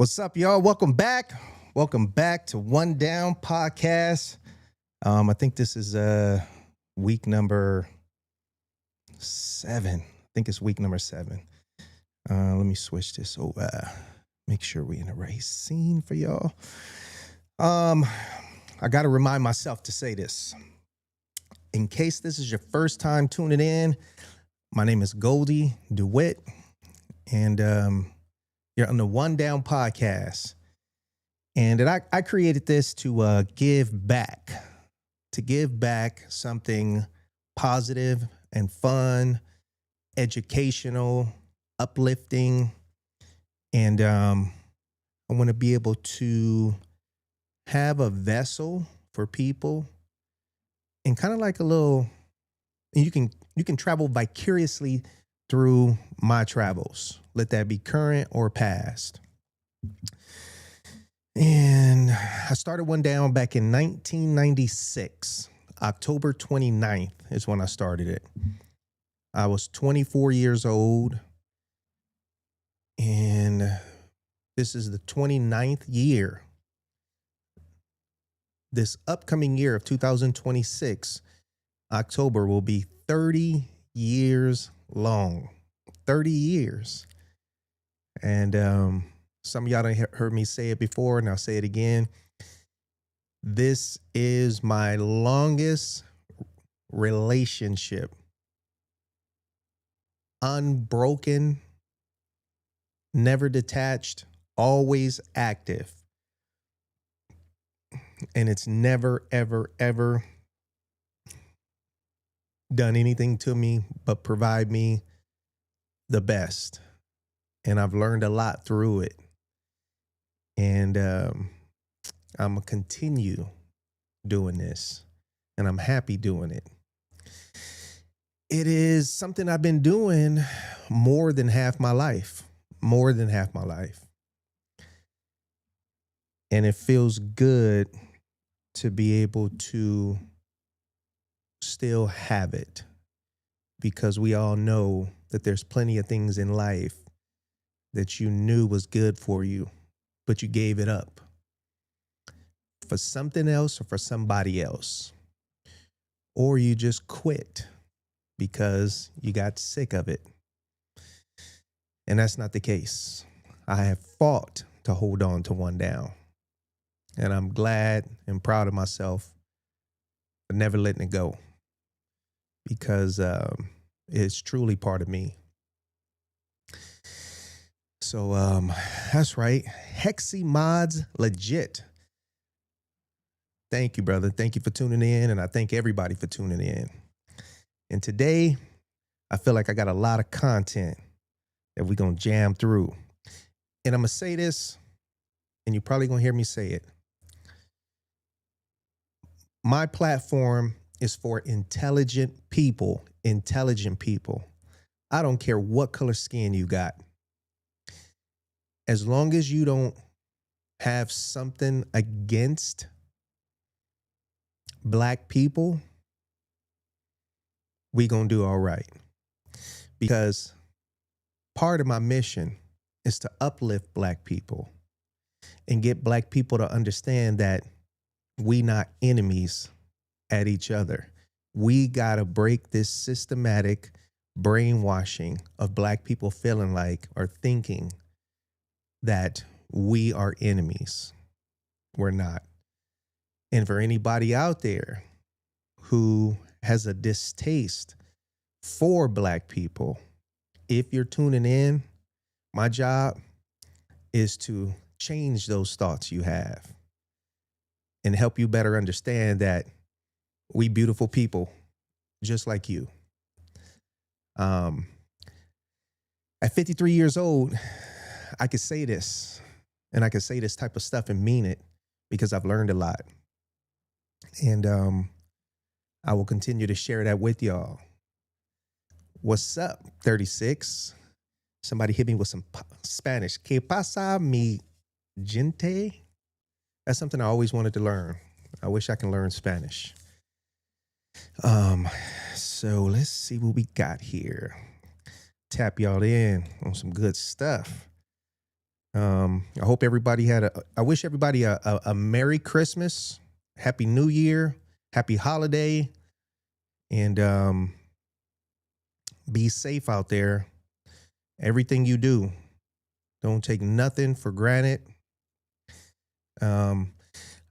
What's up, y'all? Welcome back. Welcome back to One Down Podcast. I think this is week number 7. I think it's week number 7. Let me switch this over. Make sure we're in the right scene for y'all. I got to remind myself to say this. In case this is your first time tuning in, my name is Goldie DeWitt, and you're on the One Down Podcast. And I created this to give back something positive and fun, educational, uplifting. And I want to be able to have a vessel for people and kind of like a little, you can travel vicariously through my travels. Let that be current or past. And I started One Down back in 1996. October 29th is when I started it. I was 24 years old. And this is the 29th year. This upcoming year of 2026, October, will be 30 years long. 30 years. And some of y'all done heard me say it before, and I'll say it again. This is my longest relationship. Unbroken, never detached, always active. And it's never, ever, ever done anything to me but provide me the best. And I've learned a lot through it. And I'm going to continue doing this. And I'm happy doing it. It is something I've been doing more than half my life. More than half my life. And it feels good to be able to still have it. Because we all know that there's plenty of things in life that you knew was good for you, but you gave it up for something else or for somebody else. Or you just quit because you got sick of it. And that's not the case. I have fought to hold on to One Down. And I'm glad and proud of myself for never letting it go. Because it's truly part of me. So that's right. Hexy Mods Legit. Thank you, brother. Thank you for tuning in. And I thank everybody for tuning in. And today, I feel like I got a lot of content that we're going to jam through. And I'm going to say this, and you're probably going to hear me say it. My platform is for intelligent people. Intelligent people. I don't care what color skin you got. As long as you don't have something against black people, we gonna do all right. Because part of my mission is to uplift black people and get black people to understand that we not enemies at each other. We gotta break this systematic brainwashing of black people feeling like or thinking that we are enemies. We're not. And for anybody out there who has a distaste for black people, if you're tuning in, my job is to change those thoughts you have and help you better understand that we beautiful people just like you. At 53 years old, I could say this, and I could say this type of stuff and mean it because I've learned a lot. And I will continue to share that with y'all. What's up, 36? Somebody hit me with some Spanish. ¿Qué pasa, mi gente? That's something I always wanted to learn. I wish I can learn Spanish. So let's see what we got here. Tap y'all in on some good stuff. I hope everybody I wish everybody a Merry Christmas, Happy New Year, Happy Holiday, and be safe out there. Everything you do, don't take nothing for granted. Um,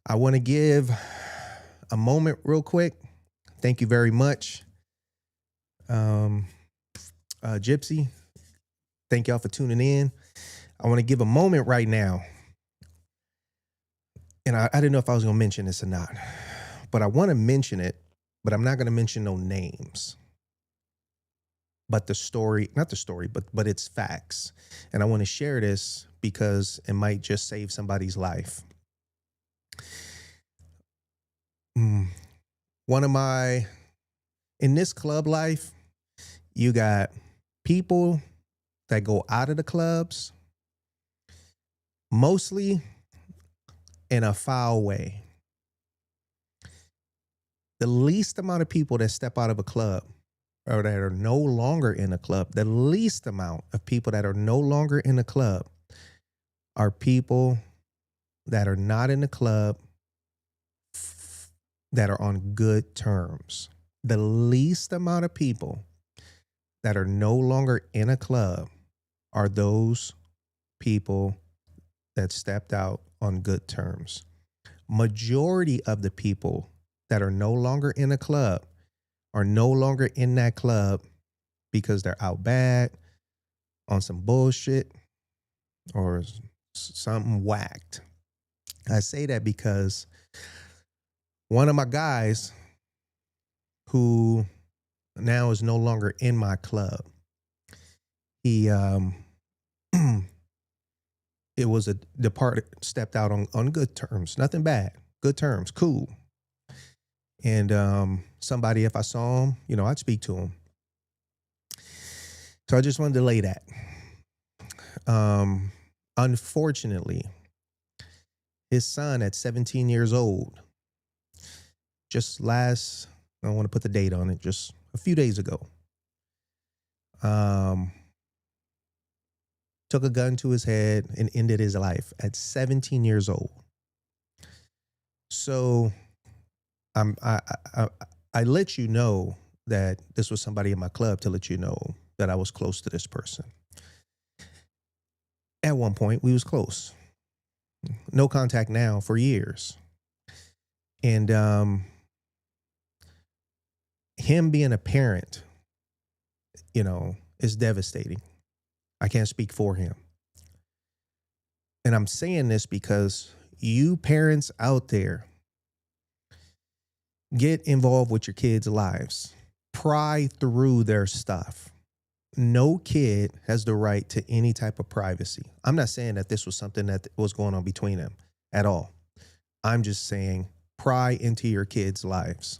I want to give a moment real quick. Thank you very much. Gypsy, thank y'all for tuning in. I want to give a moment right now. And I didn't know if I was going to mention this or not, but I want to mention it, but I'm not going to mention no names. But the story, not the story, but it's facts. And I want to share this because it might just save somebody's life. In this club life, you got people that go out of the clubs, mostly in a foul way. The least amount of people that step out of a club or that are no longer in a club, the least amount of people that are no longer in a club are people that are not in the club that are on good terms. The least amount of people that are no longer in a club are those people that stepped out on good terms. Majority of the people that are no longer in a club are no longer in that club because they're out bad on some bullshit or something whacked. I say that because one of my guys who now is no longer in my club, he it was a departed, stepped out on good terms, nothing bad, good terms, cool. And somebody, if I saw him, I'd speak to him. So I just wanted to lay that. Unfortunately, his son at 17 years old, I don't want to put the date on it, just a few days ago, took a gun to his head and ended his life at 17 years old. So I let you know that this was somebody in my club to let you know that I was close to this person. At one point, we was close. No contact now for years. And him being a parent, is devastating. I can't speak for him. And I'm saying this because you parents out there, get involved with your kids' lives. Pry through their stuff. No kid has the right to any type of privacy. I'm not saying that this was something that was going on between them at all. I'm just saying pry into your kids' lives.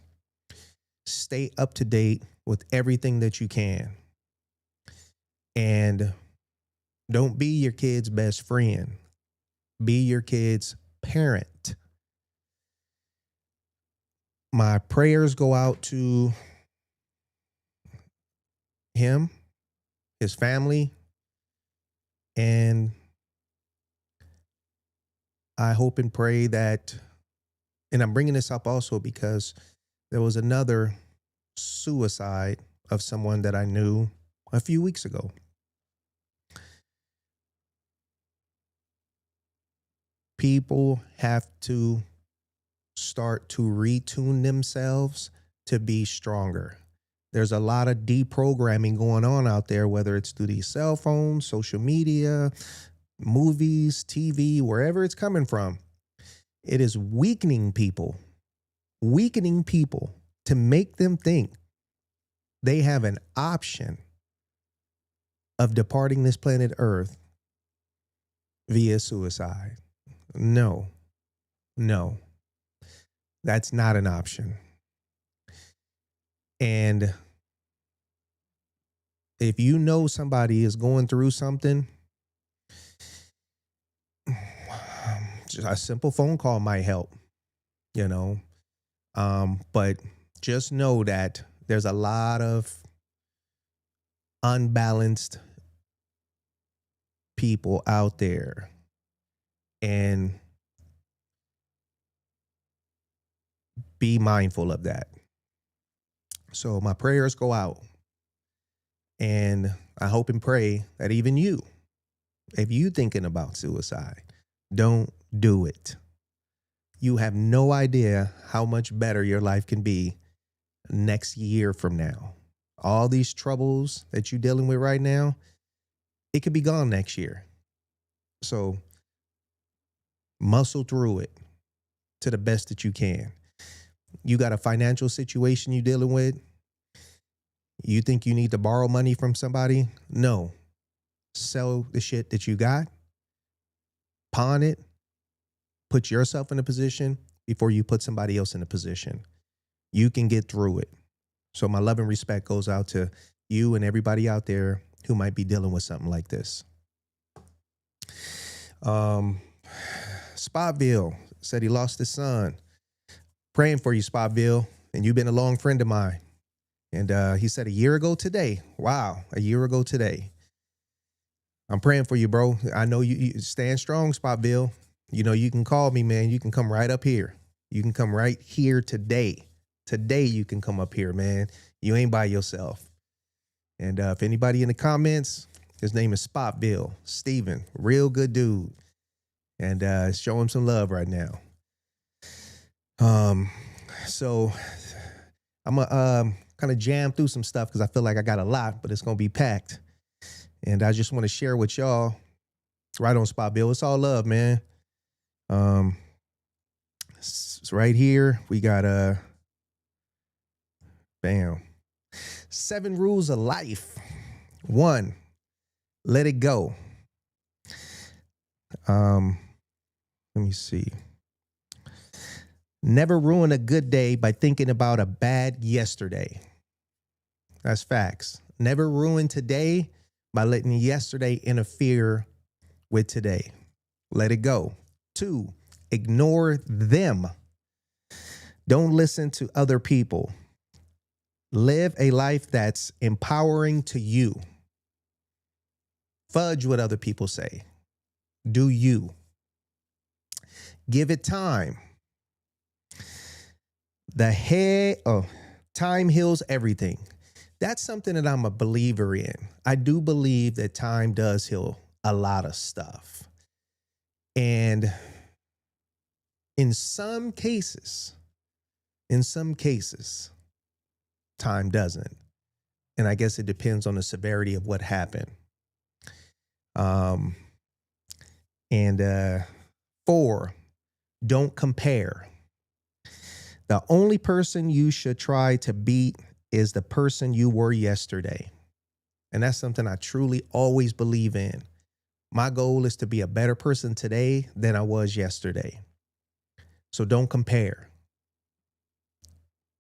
Stay up to date with everything that you can. And don't be your kid's best friend. Be your kid's parent. My prayers go out to him, his family, and I hope and pray that, and I'm bringing this up also because there was another suicide of someone that I knew a few weeks ago. People have to start to retune themselves to be stronger. There's a lot of deprogramming going on out there, whether it's through these cell phones, social media, movies, TV, wherever it's coming from. It is weakening people to make them think they have an option of departing this planet Earth via suicide. No, that's not an option. And if you know somebody is going through something, just a simple phone call might help, but just know that there's a lot of unbalanced people out there, and be mindful of that. So my prayers go out, and I hope and pray that even you, if you thinking about suicide, don't do it. You have no idea how much better your life can be next year from now. All these troubles that you're dealing with right now, it could be gone next year. So muscle through it to the best that you can. You got a financial situation you're dealing with. You think you need to borrow money from somebody? No. Sell the shit that you got, pawn it, put yourself in a position before you put somebody else in a position. You can get through it. So my love and respect goes out to you and everybody out there who might be dealing with something like this. Spotville said he lost his son. Praying for you, Spotville, and you've been a long friend of mine. And he said a year ago today. Wow, a year ago today. I'm praying for you, bro. I know you stand strong, Spotville. You know, you can call me, man. You can come right up here. You can come right here today. Today you can come up here, man. You ain't by yourself. And if anybody in the comments, his name is Spotville, Steven. Real good dude. And show him some love right now. So I'm going to kind of jam through some stuff because I feel like I got a lot, but it's going to be packed. And I just want to share with y'all. Right on, Spotville. It's all love, man. It's right here. We got bam. 7 rules of life. 1, let it go. Let me see. Never ruin a good day by thinking about a bad yesterday. That's facts. Never ruin today by letting yesterday interfere with today. Let it go. 2, ignore them. Don't listen to other people. Live a life that's empowering to you. Fudge what other people say. Do you. Give it time. Time heals everything. That's something that I'm a believer in. I do believe that time does heal a lot of stuff. And in some cases, time doesn't. And I guess it depends on the severity of what happened. 4, don't compare. The only person you should try to beat is the person you were yesterday. And that's something I truly always believe in. My goal is to be a better person today than I was yesterday. So don't compare.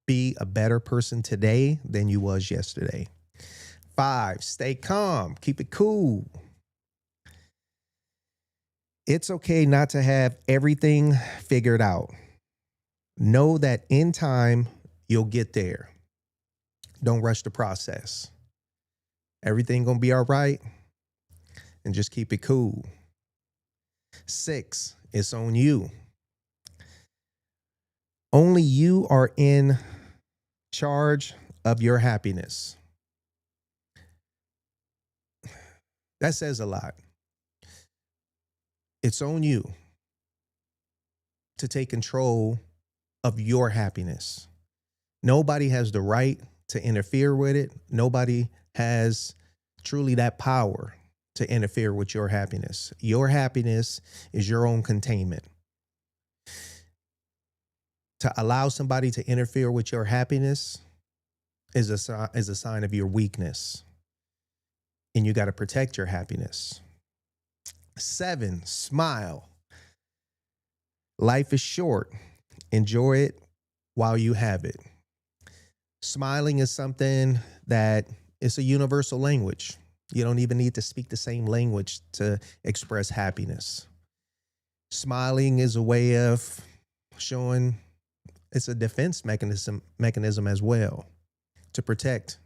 Be a better person today than you was yesterday. 5, stay calm. Keep it cool. It's okay not to have everything figured out. Know that in time, you'll get there. Don't rush the process. Everything gonna be all right. And just keep it cool. 6, it's on you. Only you are in charge of your happiness. That says a lot. It's on you to take control of your happiness. Nobody has the right to interfere with it. Nobody has truly that power to interfere with your happiness. Your happiness is your own containment. To allow somebody to interfere with your happiness is a sign of your weakness. And you got to protect your happiness. 7, smile. Life is short. Enjoy it while you have it. Smiling is something that is a universal language. You don't even need to speak the same language to express happiness. Smiling is a way of showing, it's a defense mechanism as well to protect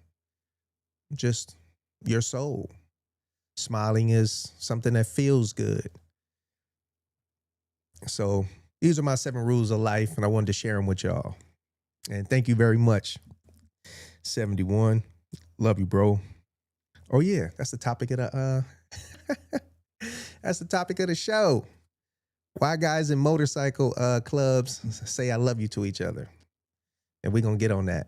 just your soul. Smiling is something that feels good. So these are my 7 rules of life, and I wanted to share them with y'all. And thank you very much. 71. Love you, bro. Oh yeah, that's the topic of the that's the topic of the show. Why guys in motorcycle clubs say I love you to each other. And we're gonna get on that.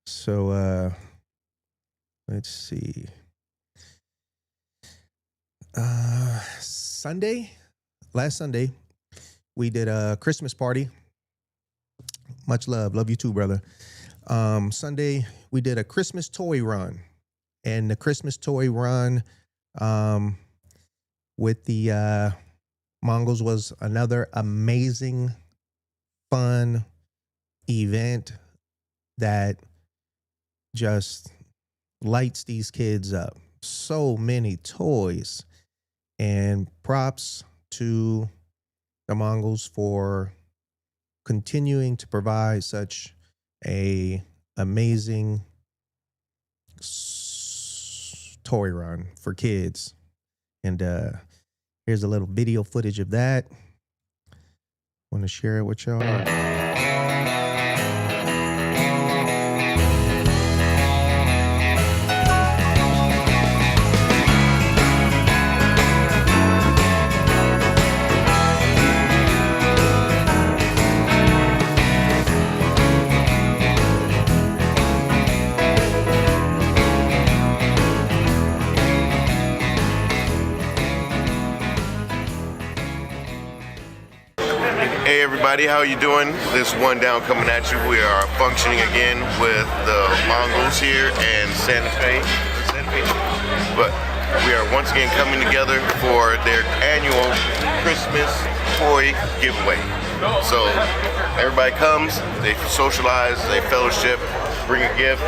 So let's see. Last Sunday, we did a Christmas party. Much love. Love you too, brother. Sunday, we did a Christmas toy run. And the Christmas toy run with the Mongols was another amazing, fun event that just lights these kids up. So many toys. And props to the Mongols for continuing to provide such a amazing toy run for kids. And here's a little video footage of that. Want to share it with y'all. Hey everybody, how you doing? This One Down coming at you. We are functioning again with the Mongols here and Santa Fe. But we are once again coming together for their annual Christmas toy giveaway. So everybody comes, they socialize, they fellowship, bring a gift,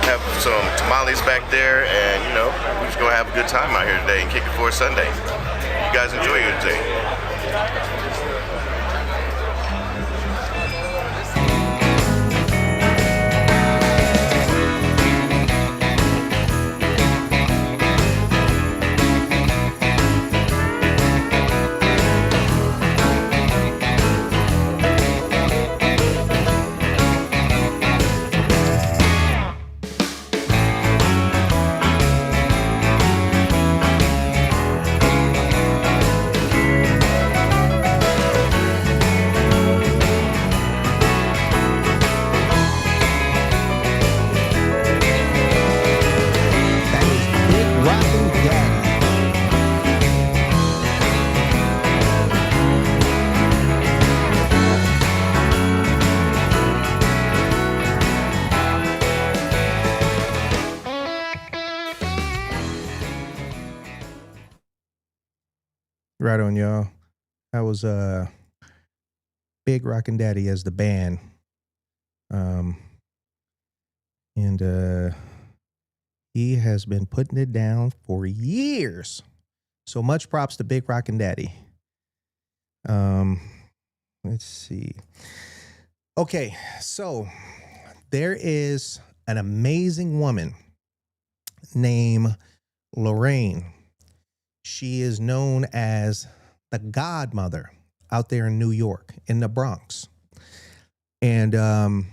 have some tamales back there, and you know, we're just gonna have a good time out here today and kick it for a Sunday. You guys enjoy your day. Right on, y'all. That was Big Rockin' Daddy as the band. And he has been putting it down for years. So much props to Big Rockin' Daddy. Let's see. Okay, so there is an amazing woman named Lorine. She is known as the godmother out there in New York, in the Bronx. And a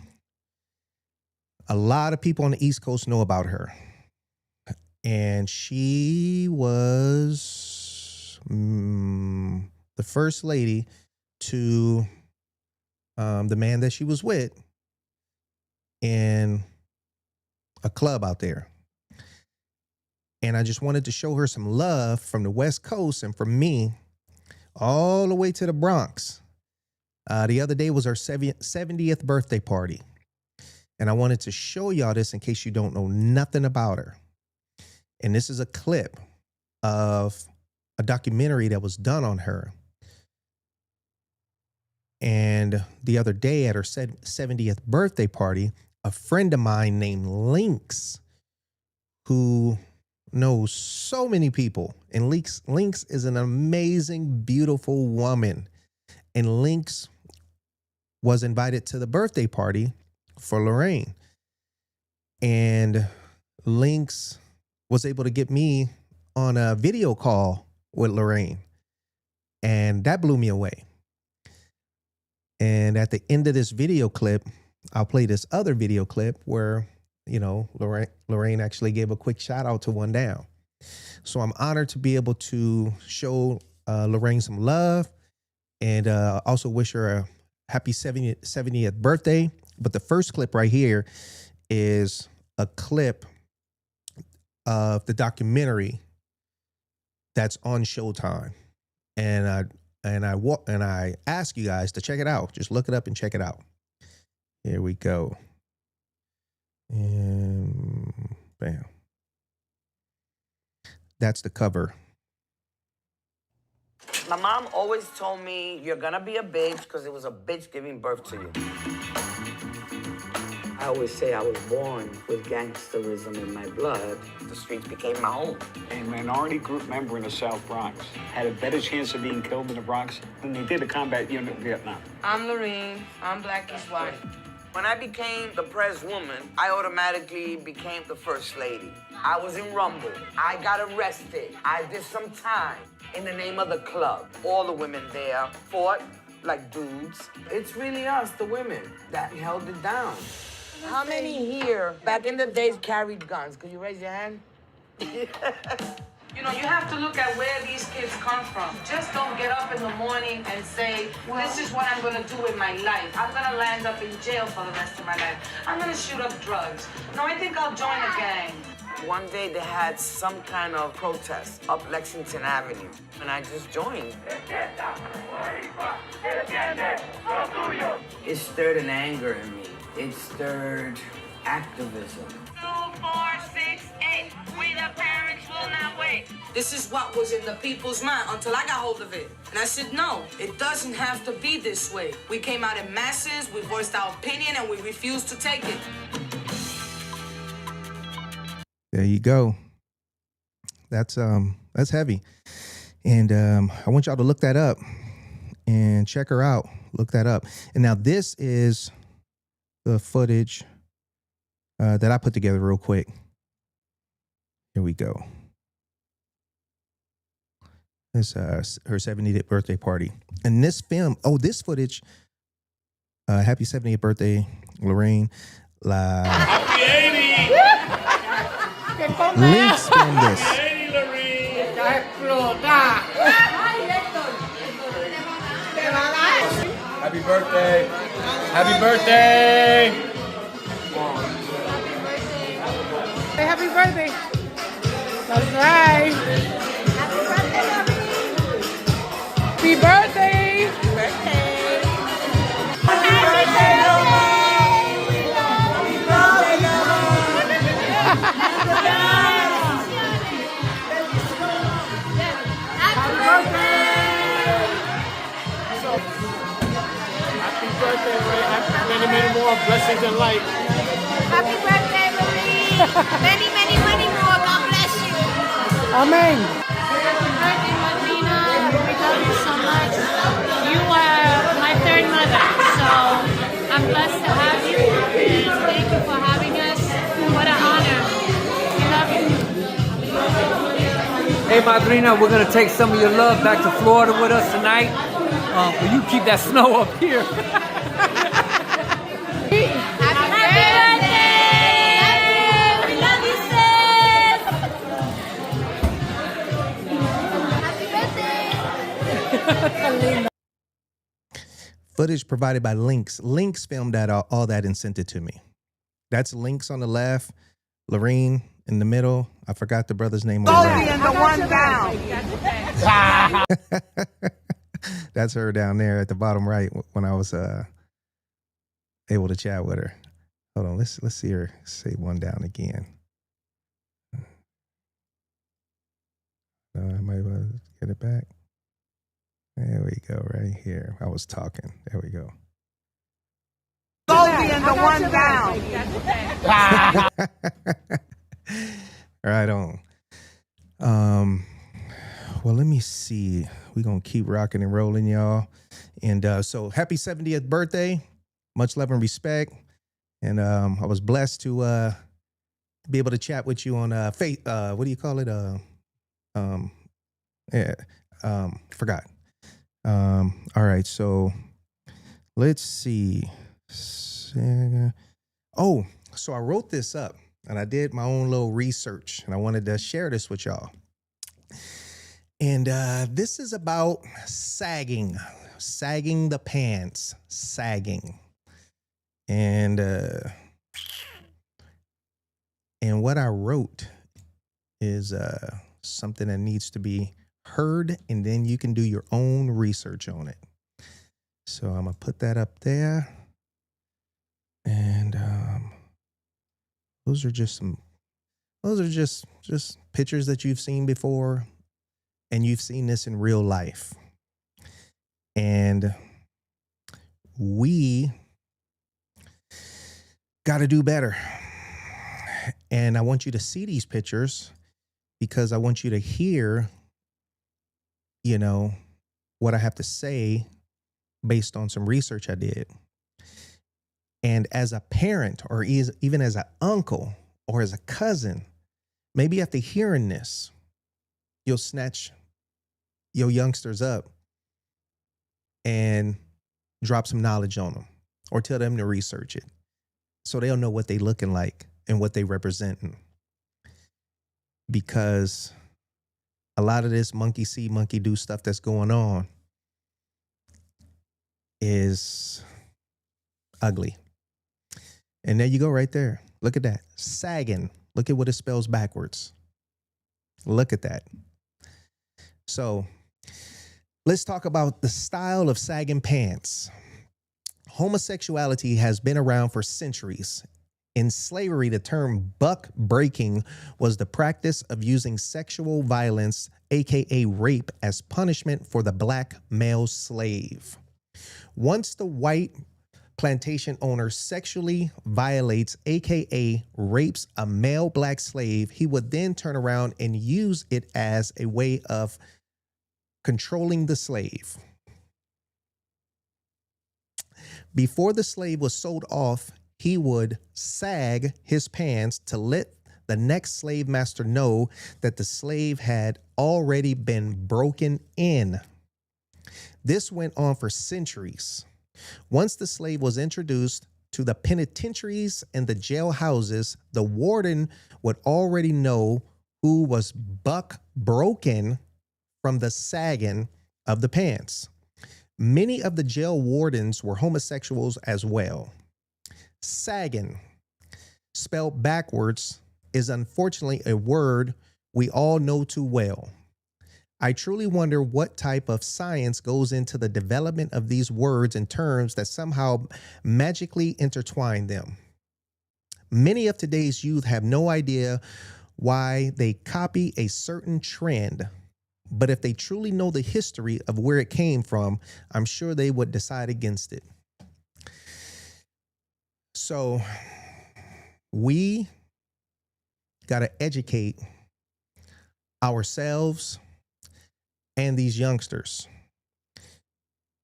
lot of people on the East Coast know about her. And she was the first lady to the man that she was with in a club out there. And I just wanted to show her some love from the West Coast and from me all the way to the Bronx. The other day was her 70th birthday party. And I wanted to show y'all this in case you don't know nothing about her. And this is a clip of a documentary that was done on her. And the other day at her 70th birthday party, a friend of mine named Lynx, who knows so many people, and Lynx is an amazing, beautiful woman. And Lynx was invited to the birthday party for Lorine. And Lynx was able to get me on a video call with Lorine. And that blew me away. And at the end of this video clip, I'll play this other video clip where, you know, Lorine actually gave a quick shout out to One Down. So I'm honored to be able to show Lorine some love and also wish her a happy 70th birthday. But the first clip right here is a clip of the documentary that's on Showtime. And I ask you guys to check it out. Just look it up and check it out. Here we go. And bam. That's the cover. My mom always told me, you're gonna be a bitch, because it was a bitch giving birth to you. I always say I was born with gangsterism in my blood. The streets became my home. A minority group member in the South Bronx had a better chance of being killed in the Bronx than they did a combat unit in Vietnam. I'm Lorine. I'm Blackie's wife. When I became the press woman, I automatically became the first lady. I was in Rumble. I got arrested. I did some time in the name of the club. All the women there fought like dudes. It's really us, the women, that held it down. How many here back in the days carried guns? Could you raise your hand? You know, you have to look at where these kids come from. Just don't get up in the morning and say, this is what I'm gonna do with my life. I'm gonna land up in jail for the rest of my life. I'm gonna shoot up drugs. No, I think I'll join a gang. One day they had some kind of protest up Lexington Avenue, and I just joined. It stirred an anger in me. It stirred activism. 2, 4, 6, 8. We the parents will not wait. This is what was in the people's mind until I got hold of it. And I said, no, it doesn't have to be this way. We came out in masses, we voiced our opinion, and we refused to take it. There you go. That's heavy. And I want y'all to look that up and check her out. Look that up. And now this is the footage that I put together real quick. Here we go. This her 70th birthday party. And this film, this footage, happy 70th birthday, Lorine. Happy 80! Lynx filmed this. Happy 80, Lorine! Happy birthday! Happy birthday! Hey, happy birthday! That's right! Happy birthday! Happy birthday! Happy birthday! Happy birthday, Ray. Many, many more blessings and light. Happy birthday, Lorine. Many, many, many more. God bless you. Amen. Happy birthday, Martina. We love you so much. You are my third mother, so I'm blessed to have you. And thank you for having us. What an honor. We love you. Hey, Madrina, we're going to take some of your love back to Florida with us tonight. Will you keep that snow up here? Happy birthday! We love you, sis! Happy birthday! Footage provided by Lynx. Lynx filmed that all that and sent it to me. That's Lynx on the left, Lorine in the middle. I forgot the brother's name. And the one down. That's her down there at the bottom right when I was able to chat with her. Hold on, let's see her say One Down again. I might get it back. There we go, right here. I was talking. There we go. And the one down. Right on. Well, let me see. We're going to keep rocking and rolling, y'all. And so happy 70th birthday. Much love and respect. And I was blessed to be able to chat with you on what do you call it? Forgot. All right, so let's see. Oh, so I wrote this up and I did my own little research and I wanted to share this with y'all. And this is about sagging the pants, sagging. And what I wrote is something that needs to be heard, and then you can do your own research on it. So I'm gonna put that up there. And those are just pictures that you've seen before, and you've seen this in real life. And we got to do better. And I want you to see these pictures because I want you to hear, you know, what I have to say based on some research I did. And as a parent, or even as an uncle or as a cousin, maybe after hearing this, you'll snatch your youngsters up and drop some knowledge on them, or tell them to research it so they'll know what they looking like and what they representing. Because a lot of this monkey see, monkey do stuff that's going on is ugly. And there you go right there. Look at that. Sagging. Look at what it spells backwards. Look at that. So let's talk about the style of sagging pants. Homosexuality has been around for centuries. In slavery, the term buck breaking was the practice of using sexual violence, aka rape, as punishment for the black male slave. Once the white plantation owner sexually violates, aka rapes, a male black slave, he would then turn around and use it as a way of controlling the slave. Before the slave was sold off, he would sag his pants to let the next slave master know that the slave had already been broken in. This went on for centuries. Once the slave was introduced to the penitentiaries and the jail houses, the warden would already know who was buck broken from the sagging of the pants. Many of the jail wardens were homosexuals as well. Sagging, spelled backwards, is unfortunately a word we all know too well. I truly wonder what type of science goes into the development of these words and terms that somehow magically intertwine them. Many of today's youth have no idea why they copy a certain trend, but if they truly know the history of where it came from, I'm sure they would decide against it. So we got to educate ourselves and these youngsters,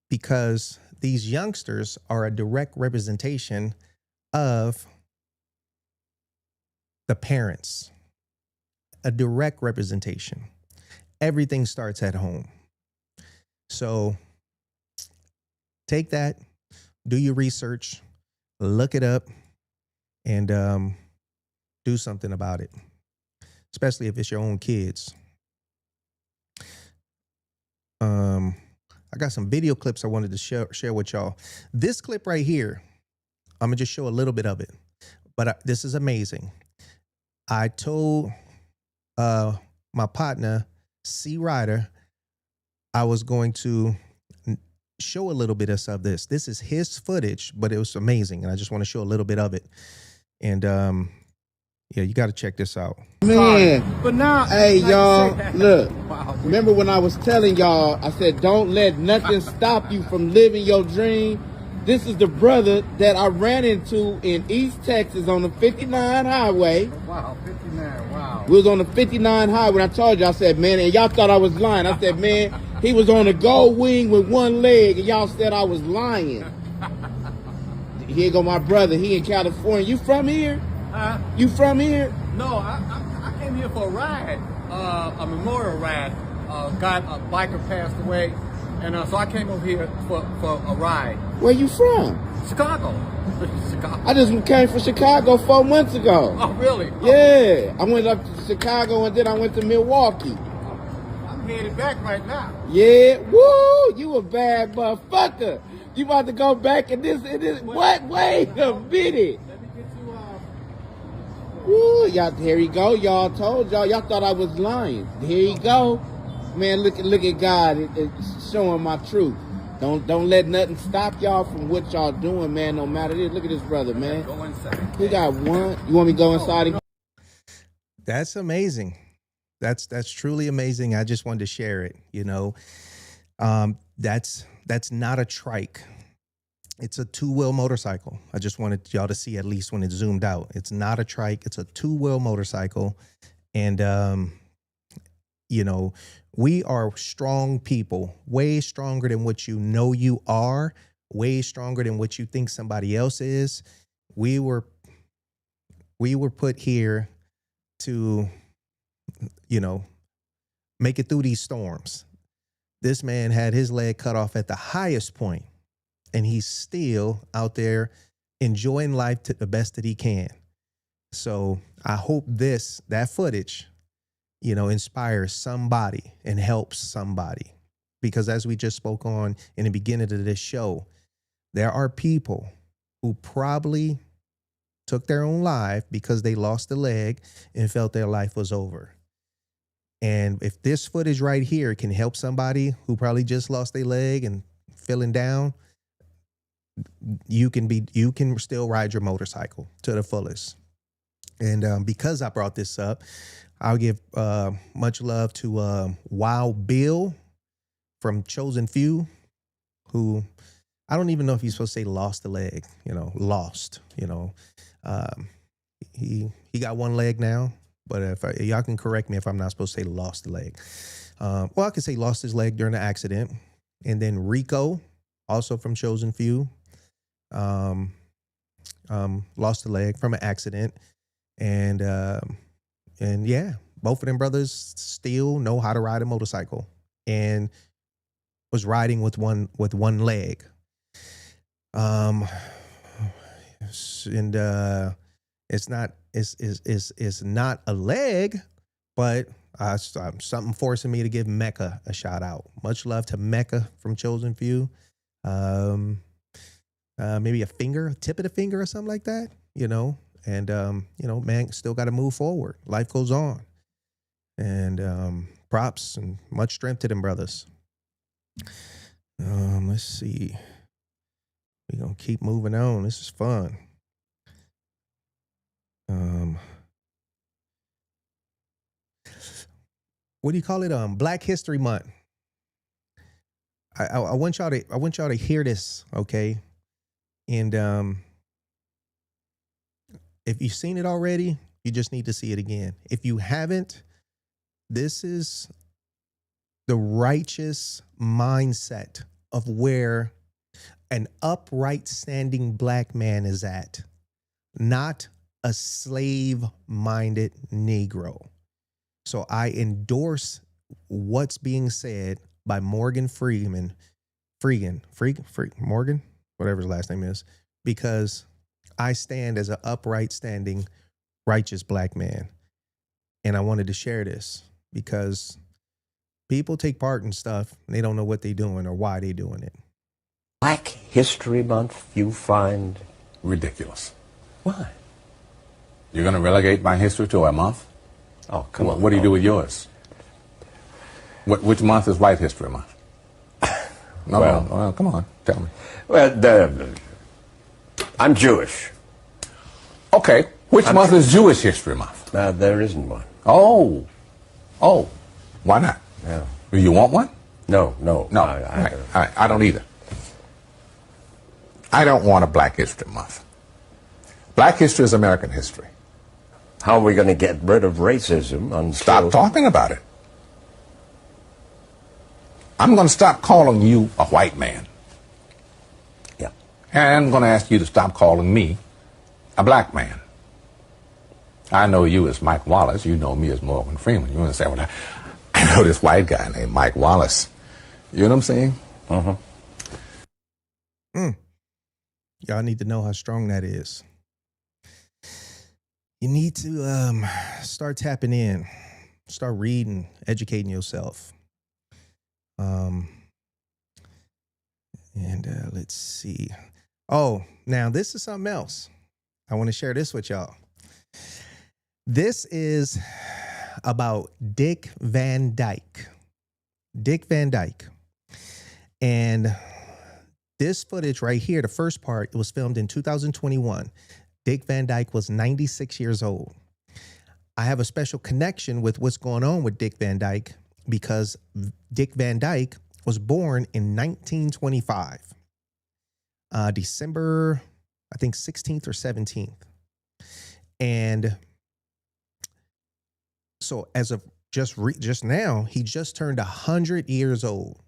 because these youngsters are a direct representation of the parents, a direct representation. Everything starts at home. So take that, do your research, look it up, and do something about it, especially if it's your own kids. I got some video clips I wanted to share with y'all. This clip right here, I'm going to just show a little bit of it, but this is amazing. I told my partner, C. Ryder, I was going to show a little bit of this. This is his footage, but it was amazing, and I just want to show a little bit of it. And yeah, you got to check this out. Man, But now, hey, like y'all, I said- look. Wow. Remember when I was telling y'all, I said, don't let nothing stop you from living your dream? This is the brother that I ran into in East Texas on the 59 highway. Wow, 59, wow. We was on the 59 highway. I told you, I said, man, and y'all thought I was lying. I said, man, he was on a gold wing with one leg, and y'all said I was lying. Here go my brother. He in California. You from here? You from here? No, I came here for a ride, a memorial ride. A biker passed away, and so I came over here for a ride. Where you from? Chicago. Chicago. I just came from Chicago 4 months ago. Oh, really? Yeah. I went up to Chicago and then I went to Milwaukee. I'm headed back right now. Yeah. Woo! You a bad motherfucker. You about to go back and this. What? Wait a minute. Let me get you. Woo! Y'all, here he go. Y'all told y'all. Y'all thought I was lying. Here he go. Man, look at God. It's showing my truth. Don't let nothing stop y'all from what y'all doing, man. No matter this. Look at this brother, man. Go inside. He got one. You want me to go inside again? That's amazing. That's truly amazing. I just wanted to share it. You know, that's not a trike. It's a two-wheel motorcycle. I just wanted y'all to see at least when it zoomed out. It's not a trike. It's a two-wheel motorcycle, and you know, we are strong people, way stronger than what you know you are, way stronger than what you think somebody else is. We were put here to, you know, make it through these storms. This man had his leg cut off at the highest point, and he's still out there enjoying life to the best that he can. So I hope that footage, you know, inspires somebody and helps somebody. Because as we just spoke on in the beginning of this show, there are people who probably took their own life because they lost a leg and felt their life was over. And if this footage right here can help somebody who probably just lost their leg and feeling down, you can still ride your motorcycle to the fullest. And because I brought this up, I'll give much love to Wild Bill from Chosen Few, who I don't even know if he's supposed to say lost a leg, you know, lost, you know. He got one leg now, but if y'all can correct me if I'm not supposed to say lost the leg. Well, I could say lost his leg during the accident. And then Rico, also from Chosen Few, lost a leg from an accident. And yeah, both of them brothers still know how to ride a motorcycle and was riding with one leg. And it's not a leg, but something forcing me to give Mecca a shout out. Much love to Mecca from Chosen Few. Maybe a tip of the finger or something like that, you know. And, you know, man, still got to move forward. Life goes on. And props and much strength to them brothers. Let's see. We're going to keep moving on. This is fun. What do you call it? Black History Month. I want y'all to hear this, okay? And if you've seen it already, you just need to see it again. If you haven't, this is the righteous mindset of where an upright standing black man is at, not a slave-minded Negro. So I endorse what's being said by Morgan, whatever his last name is, because I stand as an upright standing, righteous black man. And I wanted to share this because people take part in stuff and they don't know what they're doing or why they're doing it. Black History Month you find ridiculous. Why? You're going to relegate my history to a month? Oh, come on. What do you do with yours? Which month is White History Month? Well, come on, tell me. Well, I'm Jewish. Okay, which month is Jewish History Month? There isn't one. Oh, why not? Yeah. Do you want one? No. I don't either. I don't want a Black History Month. Black history is American history. How are we going to get rid of racism? Stop talking about it. I'm going to stop calling you a white man. Yeah. And I'm going to ask you to stop calling me a black man. I know you as Mike Wallace. You know me as Morgan Freeman. You understand what I know this white guy named Mike Wallace. You know what I'm saying? Y'all need to know how strong that is. You need to start tapping in, start reading, educating yourself. Let's see. Oh, now this is something else. I want to share this with y'all. This is about Dick Van Dyke. Dick Van Dyke. And this footage right here, the first part, it was filmed in 2021. Dick Van Dyke was 96 years old. I have a special connection with what's going on with Dick Van Dyke because Dick Van Dyke was born in 1925. December, I think 16th or 17th. And so as of just now, he just turned 100 years old.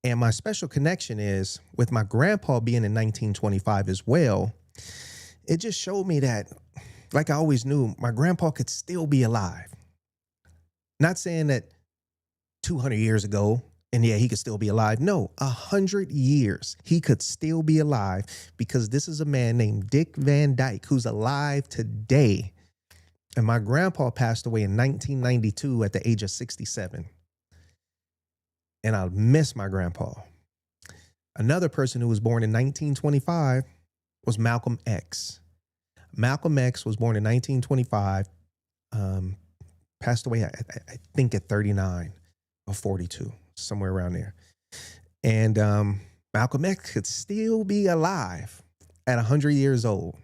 And my special connection is with my grandpa being in 1925 as well. It just showed me that, like I always knew, my grandpa could still be alive. Not saying that 200 years ago, and yeah, he could still be alive. No, 100 years, he could still be alive because this is a man named Dick Van Dyke who's alive today. And my grandpa passed away in 1992 at the age of 67. And I miss my grandpa. Another person who was born in 1925 was Malcolm X. Malcolm X was born in 1925, passed away, I think, at 39 or 42, somewhere around there. And Malcolm X could still be alive at 100 years old.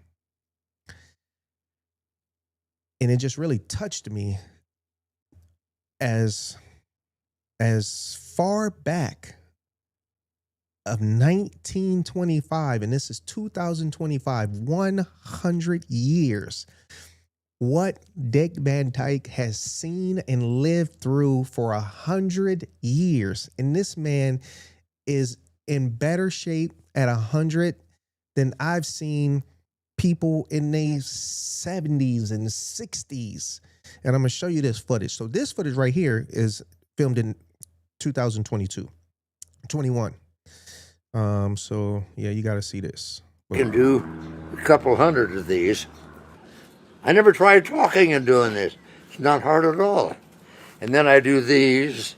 And it just really touched me as far back of 1925, and this is 2025, 100 years. What Dick Van Dyke has seen and lived through for 100 years. And this man is in better shape at 100 than I've seen people in their 70s and 60s. And I'm going to show you this footage. So this footage right here is filmed in 21. So yeah, you got to see this. You can do a couple hundred of these. I never tried talking and doing this. It's not hard at all. And then I do these.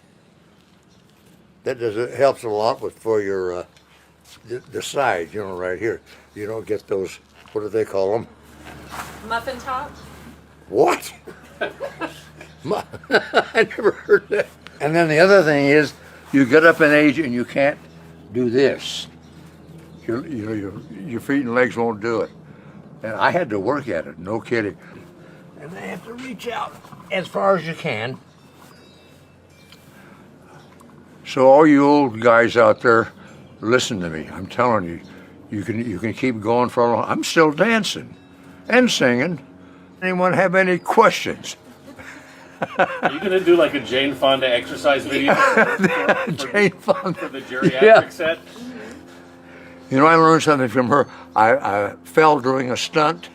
That it helps a lot for your the side, right here. You don't get those. What do they call them? Muffin top. What? I never heard that. And then the other thing is, you get up in age and you can't do this. Your feet and legs won't do it. And I had to work at it, no kidding. And they have to reach out as far as you can. So all you old guys out there, listen to me. I'm telling you, you can keep going for a long. I'm still dancing and singing. Anyone have any questions? Are you going to do like a Jane Fonda exercise video Jane Fonda for the geriatric set? I learned something from her. I fell during a stunt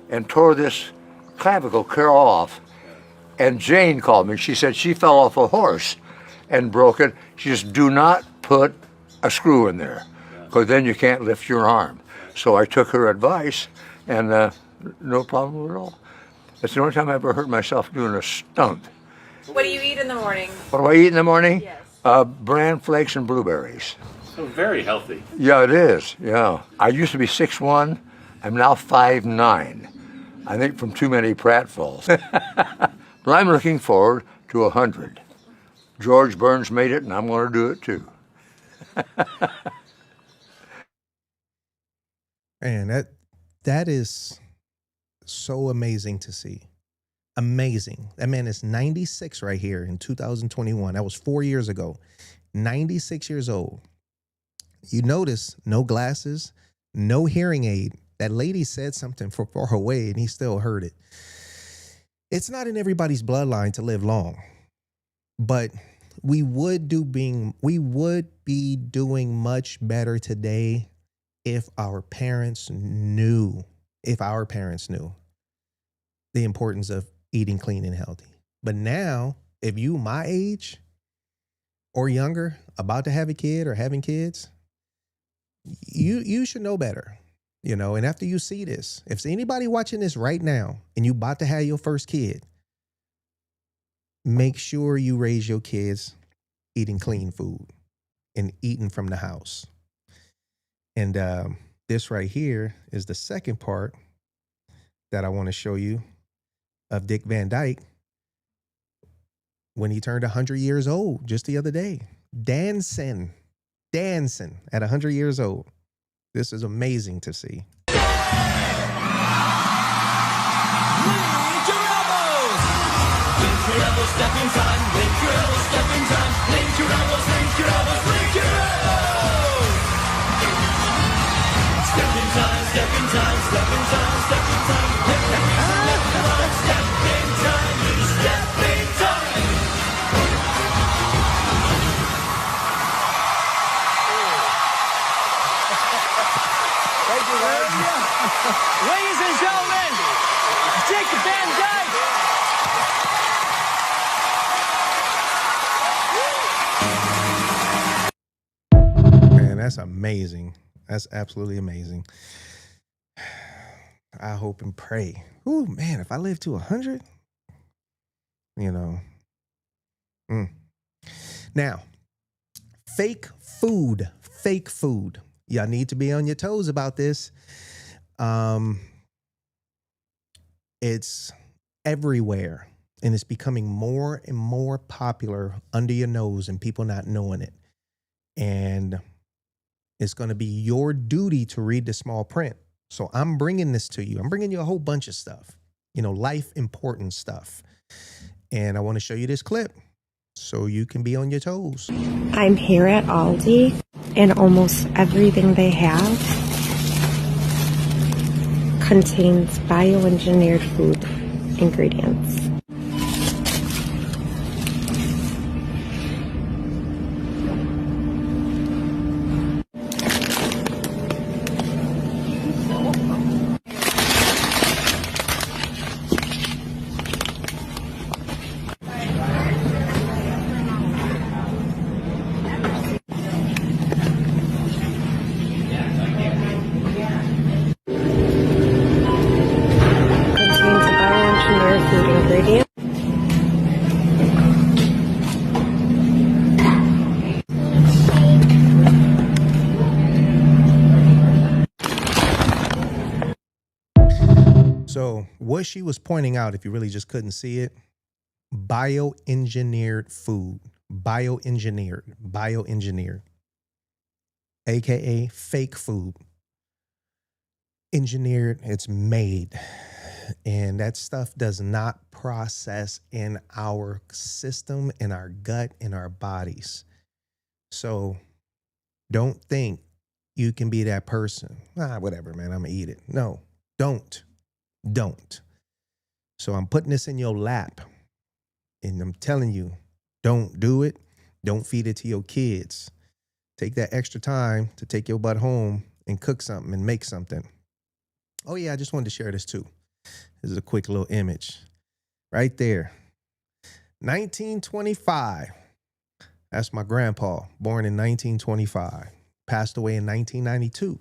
and tore this clavicle clear off. And Jane called me. She said she fell off a horse and broke it. She says, do not put a screw in there because then you can't lift your arm. So I took her advice and no problem at all. It's the only time I ever hurt myself doing a stunt. What do you eat in the morning? What do I eat in the morning? Yes. Bran flakes and blueberries. So very healthy. Yeah, it is. Yeah. I used to be 6'1". I'm now 5'9". I think from too many pratfalls. But I'm looking forward to 100. George Burns made it, and I'm going to do it too. Man, that is so amazing to see. Amazing. That man is 96 right here in 2021. That was 4 years ago. 96 years old. You notice no glasses, no hearing aid. That lady said something from far away and he still heard it. It's not in everybody's bloodline to live long, but we would be doing much better today if our parents knew. the importance of eating clean and healthy. But now, if you my age or younger, about to have a kid or having kids, you should know better. And after you see this, if anybody watching this right now and you about to have your first kid, make sure you raise your kids eating clean food and eating from the house. And this right here is the second part that I want to show you of Dick Van Dyke when he turned 100 years old just the other day. Dancing at 100 years old. This is amazing to see. Ladies and gentlemen, Dick Van Dyke. Man, that's amazing. That's absolutely amazing. I hope and pray. Ooh, man, if I live to 100, Now, fake food. Y'all need to be on your toes about this. It's everywhere, and it's becoming more and more popular under your nose and people not knowing it. And it's going to be your duty to read the small print. So I'm bringing this to you. I'm bringing you a whole bunch of stuff, life important stuff. And I want to show you this clip so you can be on your toes. I'm here at Aldi, and almost everything they have contains bioengineered food ingredients. So what she was pointing out, if you really just couldn't see it, bioengineered food, bioengineered, AKA fake food. Engineered, it's made. And that stuff does not process in our system, in our gut, in our bodies. So don't think you can be that person. Whatever, man, I'm gonna eat it. No, don't. So I'm putting this in your lap, and I'm telling you, don't do it. Don't feed it to your kids. Take that extra time to take your butt home and cook something and make something. Oh yeah, I just wanted to share this too. This is a quick little image right there. 1925. That's my grandpa, born in 1925, passed away in 1992.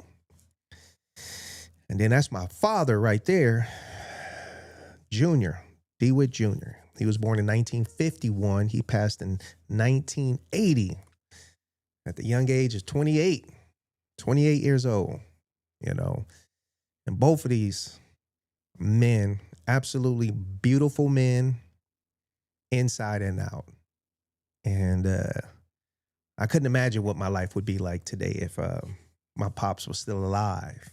And then that's my father right there, Junior, DeWitt Jr. He was born in 1951. He passed in 1980 at the young age of 28 years old, And both of these men, absolutely beautiful men, inside and out. And I couldn't imagine what my life would be like today if my pops was still alive.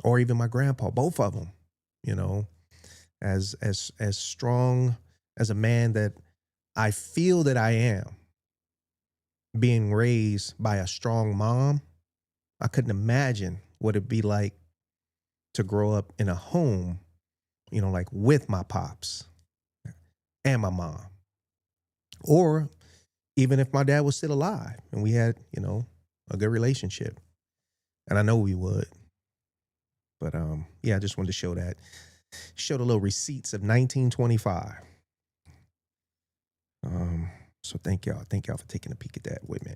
Or even my grandpa, both of them, as strong as a man that I feel that I am, being raised by a strong mom. I couldn't imagine what it'd be like to grow up in a home, like with my pops and my mom. Or even if my dad was still alive and we had, a good relationship. And I know we would. But yeah, I just wanted to show that. Show the little receipts of 1925. So thank y'all. Thank y'all for taking a peek at that with me.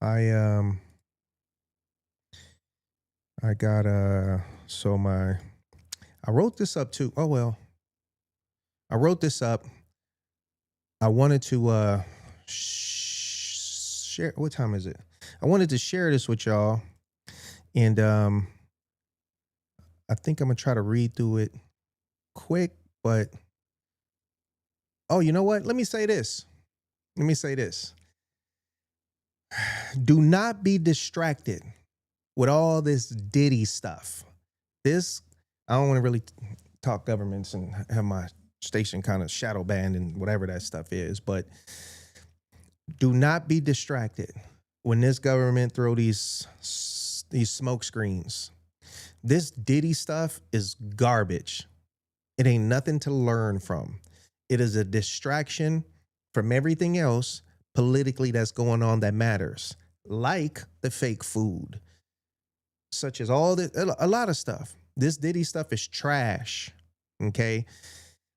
I got I wrote this up too. Oh well. I wrote this up. I wanted to share. What time is it? I wanted to share this with y'all, and I think I'm gonna try to read through it quick. But oh, you know what? Let me say this. Do not be distracted with all this Diddy stuff. This, I don't want to really talk governments and have my station kind of shadow banned and whatever that stuff is, but do not be distracted when this government throw these smoke screens. This Diddy stuff is garbage. It ain't nothing to learn from. It is a distraction from everything else politically that's going on that matters, like the fake food, such as all this, a lot of stuff. This Diddy stuff is trash, okay?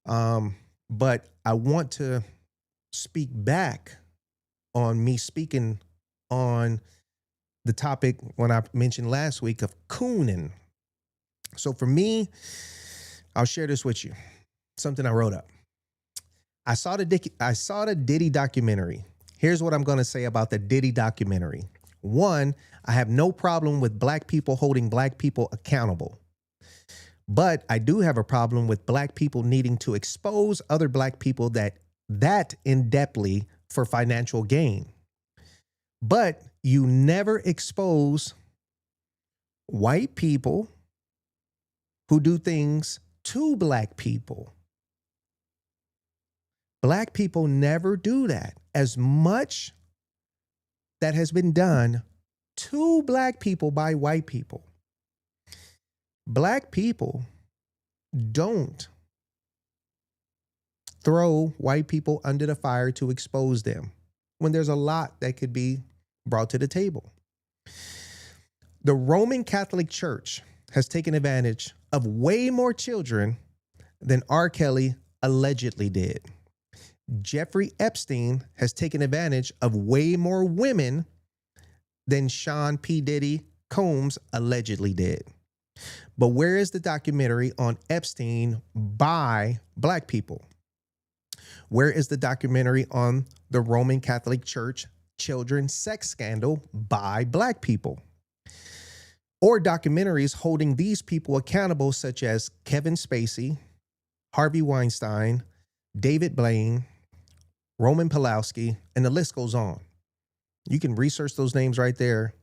But I want to speak back on me speaking on the topic when I mentioned last week of cooning. So for me, I'll share this with you. Something I wrote up. I saw the Diddy documentary. Here's what I'm going to say about the Diddy documentary. One, I have no problem with black people holding black people accountable. But I do have a problem with black people needing to expose other black people that in-depthly for financial gain. But you never expose white people who do things to black people. Black people never do that. As much that has been done to black people by white people. Black people don't throw white people under the fire to expose them when there's a lot that could be brought to the table. The Roman Catholic Church has taken advantage of way more children than R. Kelly allegedly did. Jeffrey Epstein has taken advantage of way more women than Sean P. Diddy Combs allegedly did. But where is the documentary on Epstein by black people? Where is the documentary on the Roman Catholic Church children's sex scandal by black people? Or documentaries holding these people accountable, such as Kevin Spacey, Harvey Weinstein, David Blaine, Roman Polanski, and the list goes on. You can research those names right there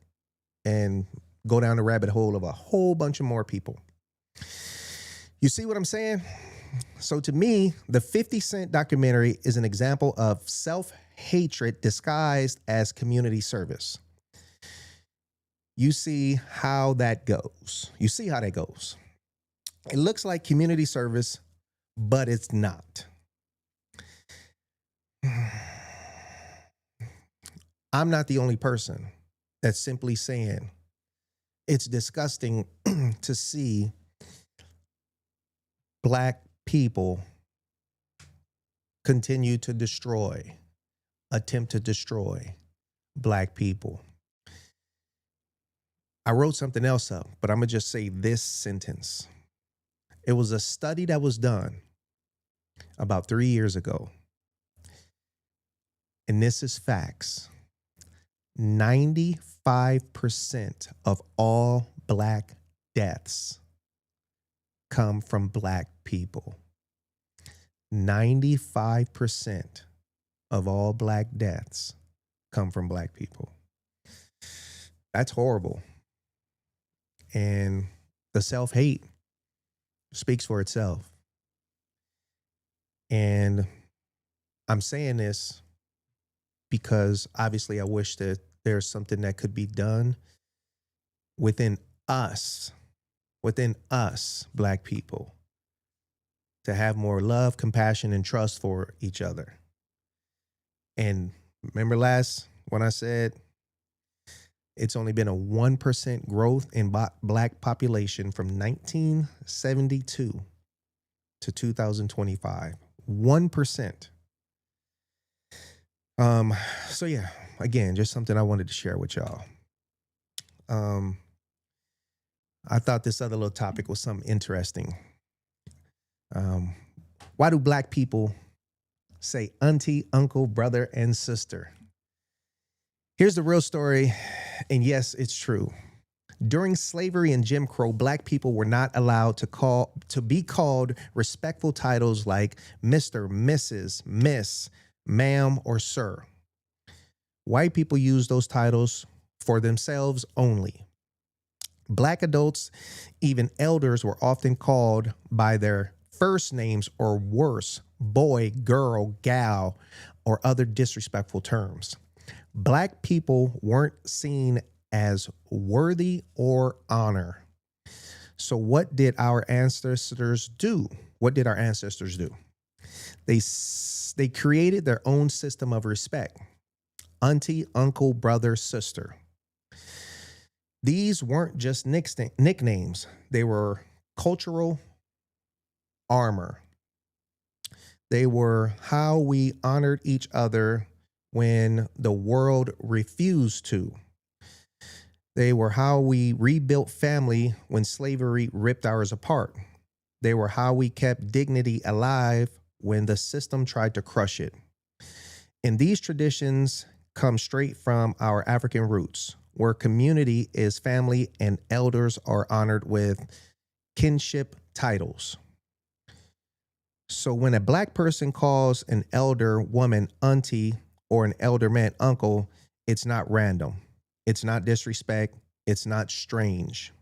and go down the rabbit hole of a whole bunch of more people. You see what I'm saying? So to me, the 50 Cent documentary is an example of self-hatred disguised as community service. You see how that goes. It looks like community service, but it's not. I'm not the only person that's simply saying it's disgusting to see black people continue to attempt to destroy black people. I wrote something else up, but I'm going to just say this sentence. It was a study that was done about 3 years ago. And this is facts. 95% of all black deaths come from black people. 95% of all black deaths come from black people. That's horrible. And the self-hate speaks for itself. And I'm saying this because obviously I wish that there's something that could be done within us, black people, to have more love, compassion, and trust for each other. And remember when I said It's only been a 1% growth in black population from 1972 to 2025. 1%. So yeah, again, just something I wanted to share with y'all. I thought this other little topic was something interesting. Why do black people say auntie, uncle, brother, and sister? Here's the real story, and yes, it's true. During slavery and Jim Crow, black people were not allowed to be called respectful titles like Mr., Mrs., Miss, Ma'am, or Sir. White people used those titles for themselves only. Black adults, even elders, were often called by their first names or worse, boy, girl, gal, or other disrespectful terms. Black people weren't seen as worthy or honor. So what did our ancestors do? They created their own system of respect. Auntie, uncle, brother, sister. These weren't just nicknames. They were cultural armor. They were how we honored each other when the world refused to. They were how we rebuilt family when slavery ripped ours apart. They were how we kept dignity alive when the system tried to crush it. And these traditions come straight from our African roots, where community is family and elders are honored with kinship titles. So when a black person calls an elder woman auntie or an elder man uncle, it's not random. It's not disrespect. It's not strange.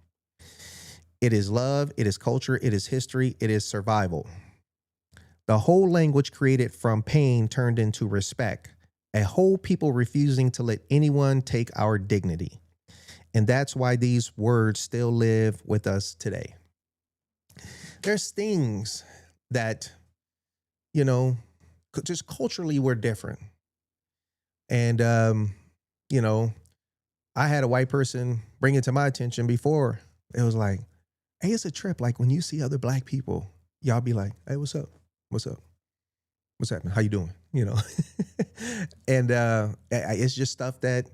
It is love. It is culture. It is history. It is survival. The whole language created from pain turned into respect. A whole people refusing to let anyone take our dignity. And that's why these words still live with us today. There's things that, just culturally we're different. And, I had a white person bring it to my attention before. It was like, hey, it's a trip. Like when you see other black people, y'all be like, hey, what's up? What's up? What's happening? How you doing? And it's just stuff that,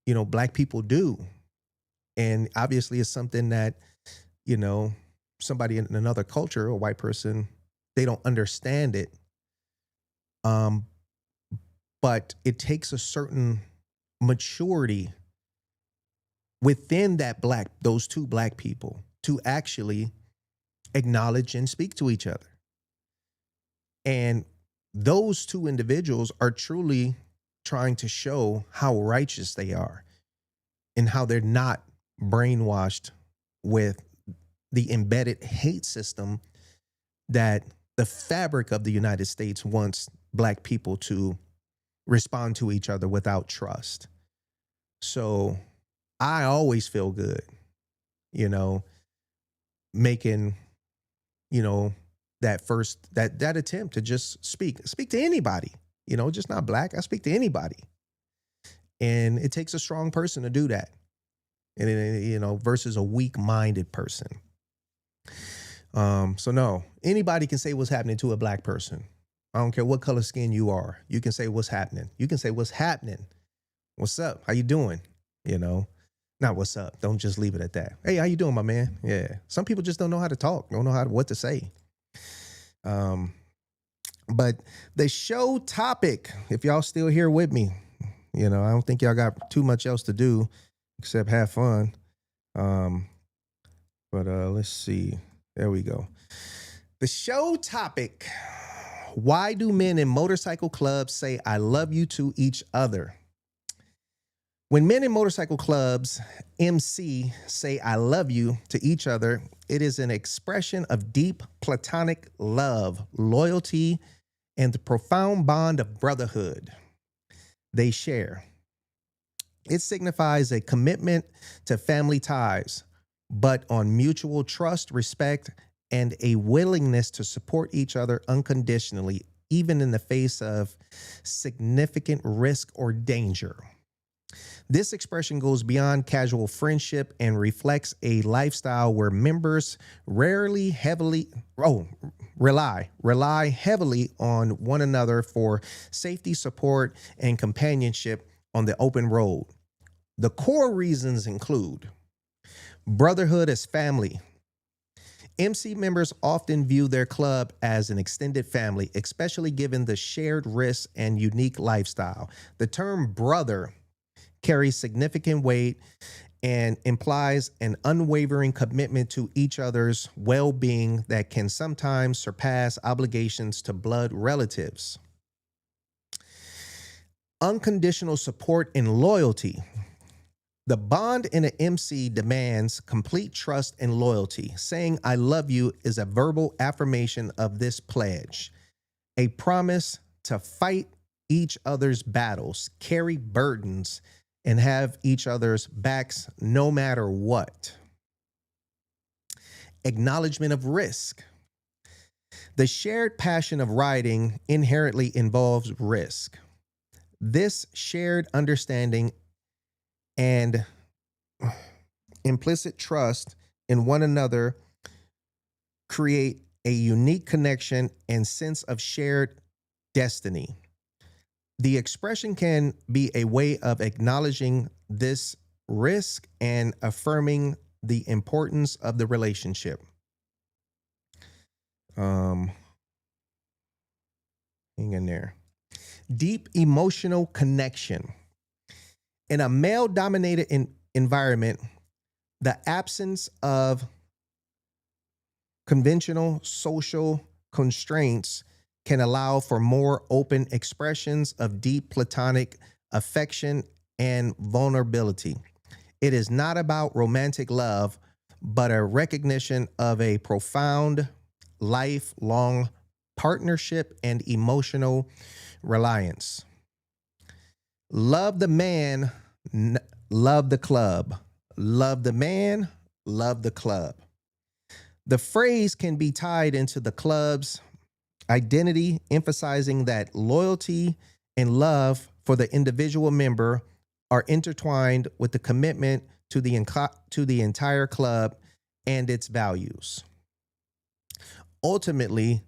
black people do. And obviously it's something that, somebody in another culture, a white person, they don't understand it. But it takes a certain maturity within those two black people to actually acknowledge and speak to each other. And those two individuals are truly trying to show how righteous they are and how they're not brainwashed with the embedded hate system that the fabric of the United States wants black people to respond to each other without trust. So I always feel good, making, that attempt to just speak to anybody, just not black. I speak to anybody. And it takes a strong person to do that. And, versus a weak-minded person. So no, anybody can say what's happening to a black person. I don't care what color skin you are. You can say what's happening. You can say what's happening. What's up? How you doing? Not what's up. Don't just leave it at that. Hey, how you doing, my man? Yeah. Some people just don't know how to talk. Don't know what to say. But the show topic, if y'all still here with me, I don't think y'all got too much else to do except have fun. But let's see. There we go. The show topic. Why do men in motorcycle clubs say I love you to each other? When men in motorcycle clubs, MC, say I love you to each other, it is an expression of deep platonic love, loyalty, and the profound bond of brotherhood they share. It signifies a commitment to family ties, but on mutual trust, respect, and a willingness to support each other unconditionally, even in the face of significant risk or danger. This expression goes beyond casual friendship and reflects a lifestyle where members rarely rely heavily on one another for safety, support, and companionship on the open road. The core reasons include brotherhood as family. MC members often view their club as an extended family, especially given the shared risks and unique lifestyle. The term brother carries significant weight and implies an unwavering commitment to each other's well-being that can sometimes surpass obligations to blood relatives. Unconditional support and loyalty. The bond in an MC demands complete trust and loyalty. Saying I love you is a verbal affirmation of this pledge, a promise to fight each other's battles, carry burdens, and have each other's backs no matter what. Acknowledgement of risk. The shared passion of riding inherently involves risk. This shared understanding and implicit trust in one another create a unique connection and sense of shared destiny. The expression can be a way of acknowledging this risk and affirming the importance of the relationship. Hang in there. Deep emotional connection. In a male-dominated environment, the absence of conventional social constraints can allow for more open expressions of deep platonic affection and vulnerability. It is not about romantic love, but a recognition of a profound, lifelong partnership and emotional reliance. Love the man, love the club. Love the man, love the club. The phrase can be tied into the club's identity, emphasizing that loyalty and love for the individual member are intertwined with the commitment to the entire club and its values. Ultimately,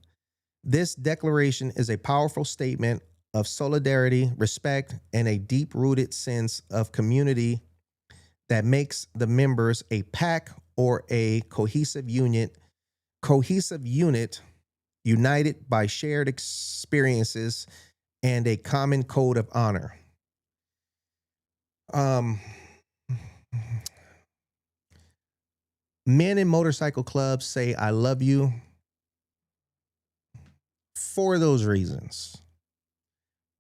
this declaration is a powerful statement of solidarity, respect, and a deep-rooted sense of community that makes the members a pack or a cohesive unit united by shared experiences and a common code of honor. Men in motorcycle clubs say I love you for those reasons.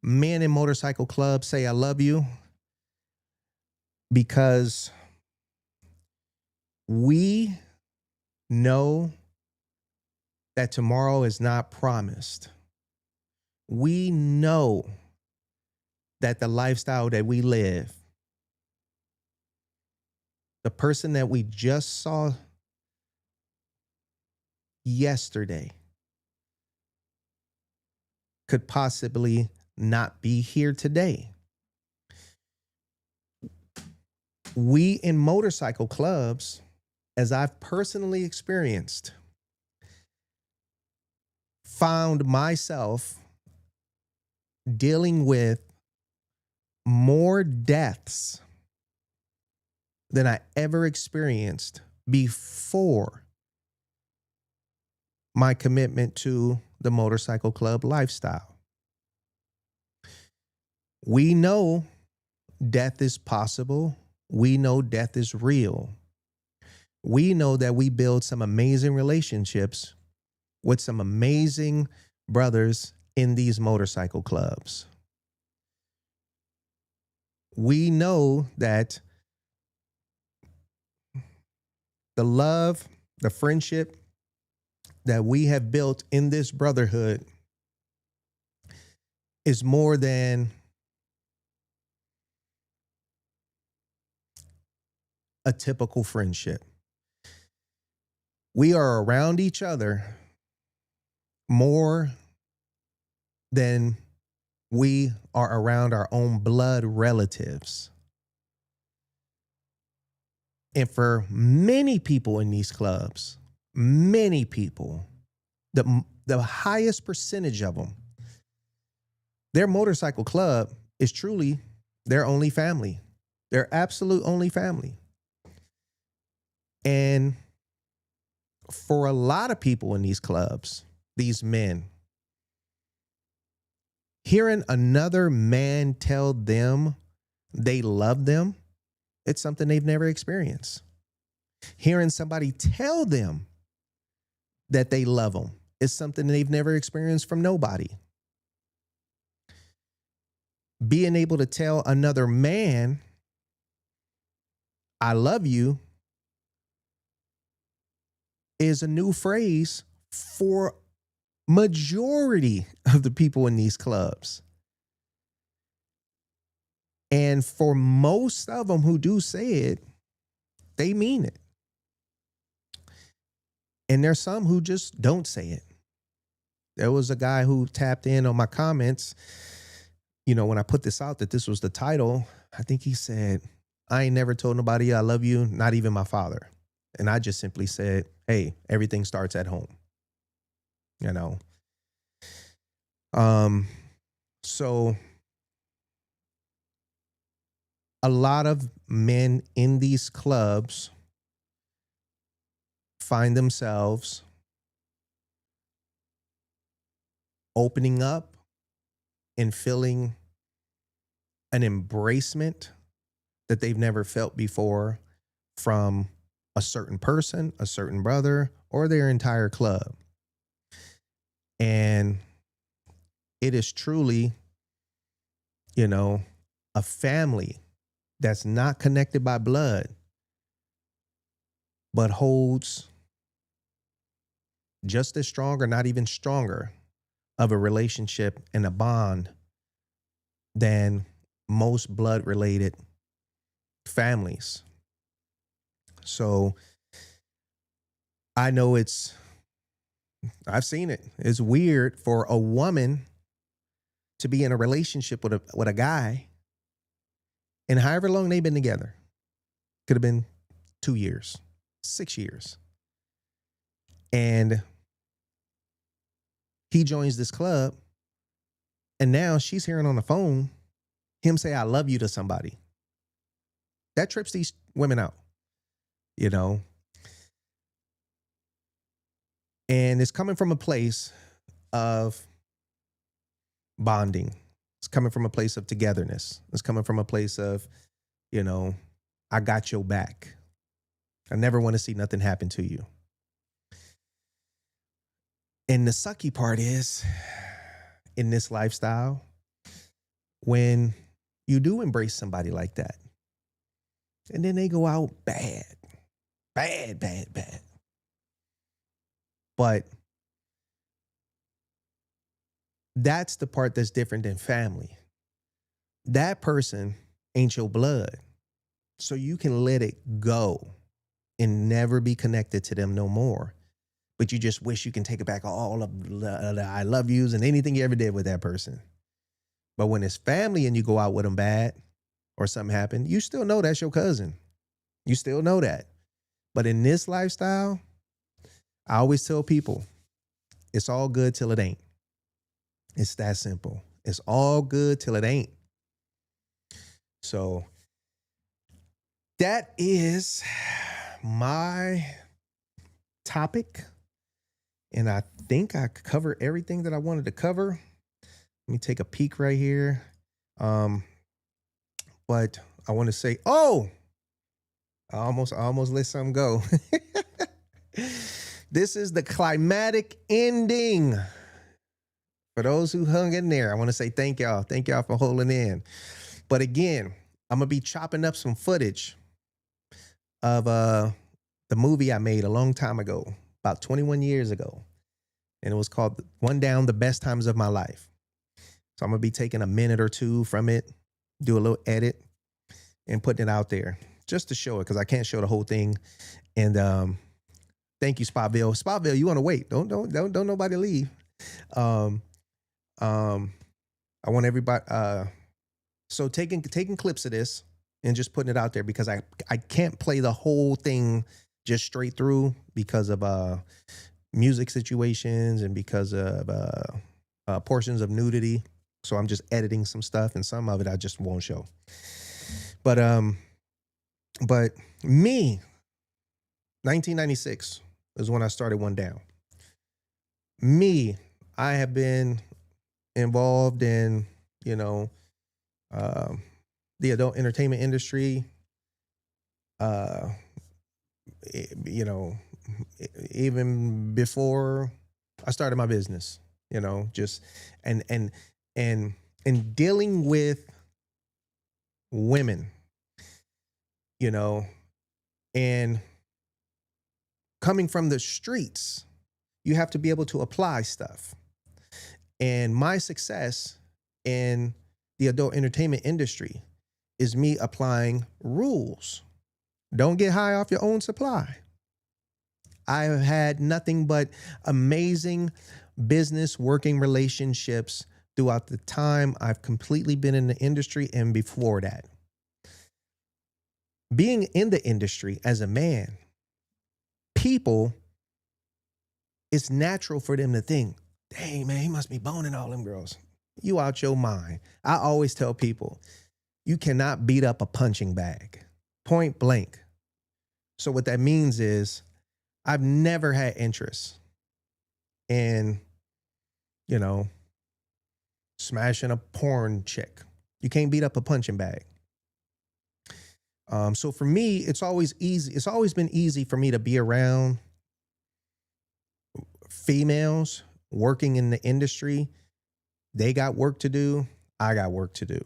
Men in motorcycle clubs say I love you because we know that tomorrow is not promised. We know that the lifestyle that we live, the person that we just saw yesterday, could possibly not be here today. We in motorcycle clubs, as I've personally experienced, found myself dealing with more deaths than I ever experienced before my commitment to the motorcycle club lifestyle. We know death is possible. We know death is real. We know that we build some amazing relationships with some amazing brothers in these motorcycle clubs. We know that the love, the friendship that we have built in this brotherhood is more than a typical friendship. We are around each other more than we are around our own blood relatives. And for many people in these clubs, many people, the highest percentage of them, their motorcycle club is truly their only family, their absolute only family. And for a lot of people in these clubs, these men, hearing another man tell them they love them, it's something they've never experienced. Hearing somebody tell them that they love them is something they've never experienced from nobody. Being able to tell another man, I love you, is a new phrase for majority of the people in these clubs. And for most of them who do say it, they mean it. And there's some who just don't say it. There was a guy who tapped in on my comments, you know, when I put this out that this was the title. I think he said, I ain't never told nobody I love you, not even my father. And I just simply said, hey, everything starts at home. You know? So a lot of men in these clubs find themselves opening up and feeling an embracement that they've never felt before from a certain person, a certain brother, or their entire club. And it is truly, you know, a family that's not connected by blood, but holds just as strong or not even stronger of a relationship and a bond than most blood-related families. So I know I've seen it. It's weird for a woman to be in a relationship with a guy, and however long they've been together, could have been 2 years, 6 years. And he joins this club, and now she's hearing on the phone him say, I love you to somebody. That trips these women out, you know? And it's coming from a place of bonding. It's coming from a place of togetherness. It's coming from a place of, you know, I got your back. I never want to see nothing happen to you. And the sucky part is, in this lifestyle, when you do embrace somebody like that, and then they go out bad. But that's the part that's different than family. That person ain't your blood. So you can let it go and never be connected to them no more. But you just wish you can take it back all of the I love yous and anything you ever did with that person. But when it's family and you go out with them bad or something happened, you still know that's your cousin. You still know that. But in this lifestyle, I always tell people, it's all good till it ain't. It's that simple. It's all good till it ain't. So that is my topic. And I think I covered everything that I wanted to cover. Let me take a peek right here. But I want to say, I almost let something go. This is the climatic ending. For those who hung in there, I want to say thank y'all. Thank y'all for holding in. But again, I'm going to be chopping up some footage of the movie I made a long time ago, about 21 years ago. And it was called One Down, The Best Times of My Life. So I'm going to be taking a minute or two from it, do a little edit, and putting it out there just to show it, because I can't show the whole thing. And thank you, Spotville. Spotville, you want to wait. Don't nobody leave. I want everybody. So taking clips of this, and just putting it out there because I can't play the whole thing just straight through because of music situations and because of portions of nudity. So I'm just editing some stuff, and some of it I just won't show. But me, 1996 is when I started One Down. Me, I have been involved in, you know, the adult entertainment industry, you know, even before I started my business, you know, just and dealing with women, you know, and coming from the streets, you have to be able to apply stuff. And my success in the adult entertainment industry is me applying rules. Don't get high off your own supply. I have had nothing but amazing business working relationships throughout the time I've completely been in the industry and before that. Being in the industry as a man, people, it's natural for them to think, dang, man, he must be boning all them girls. You out your mind. I always tell people, you cannot beat up a punching bag, point blank. So what that means is I've never had interest in, you know, smashing a porn chick. You can't beat up a punching bag. So for me, it's always easy. It's always been easy for me to be around females working in the industry. They got work to do. I got work to do.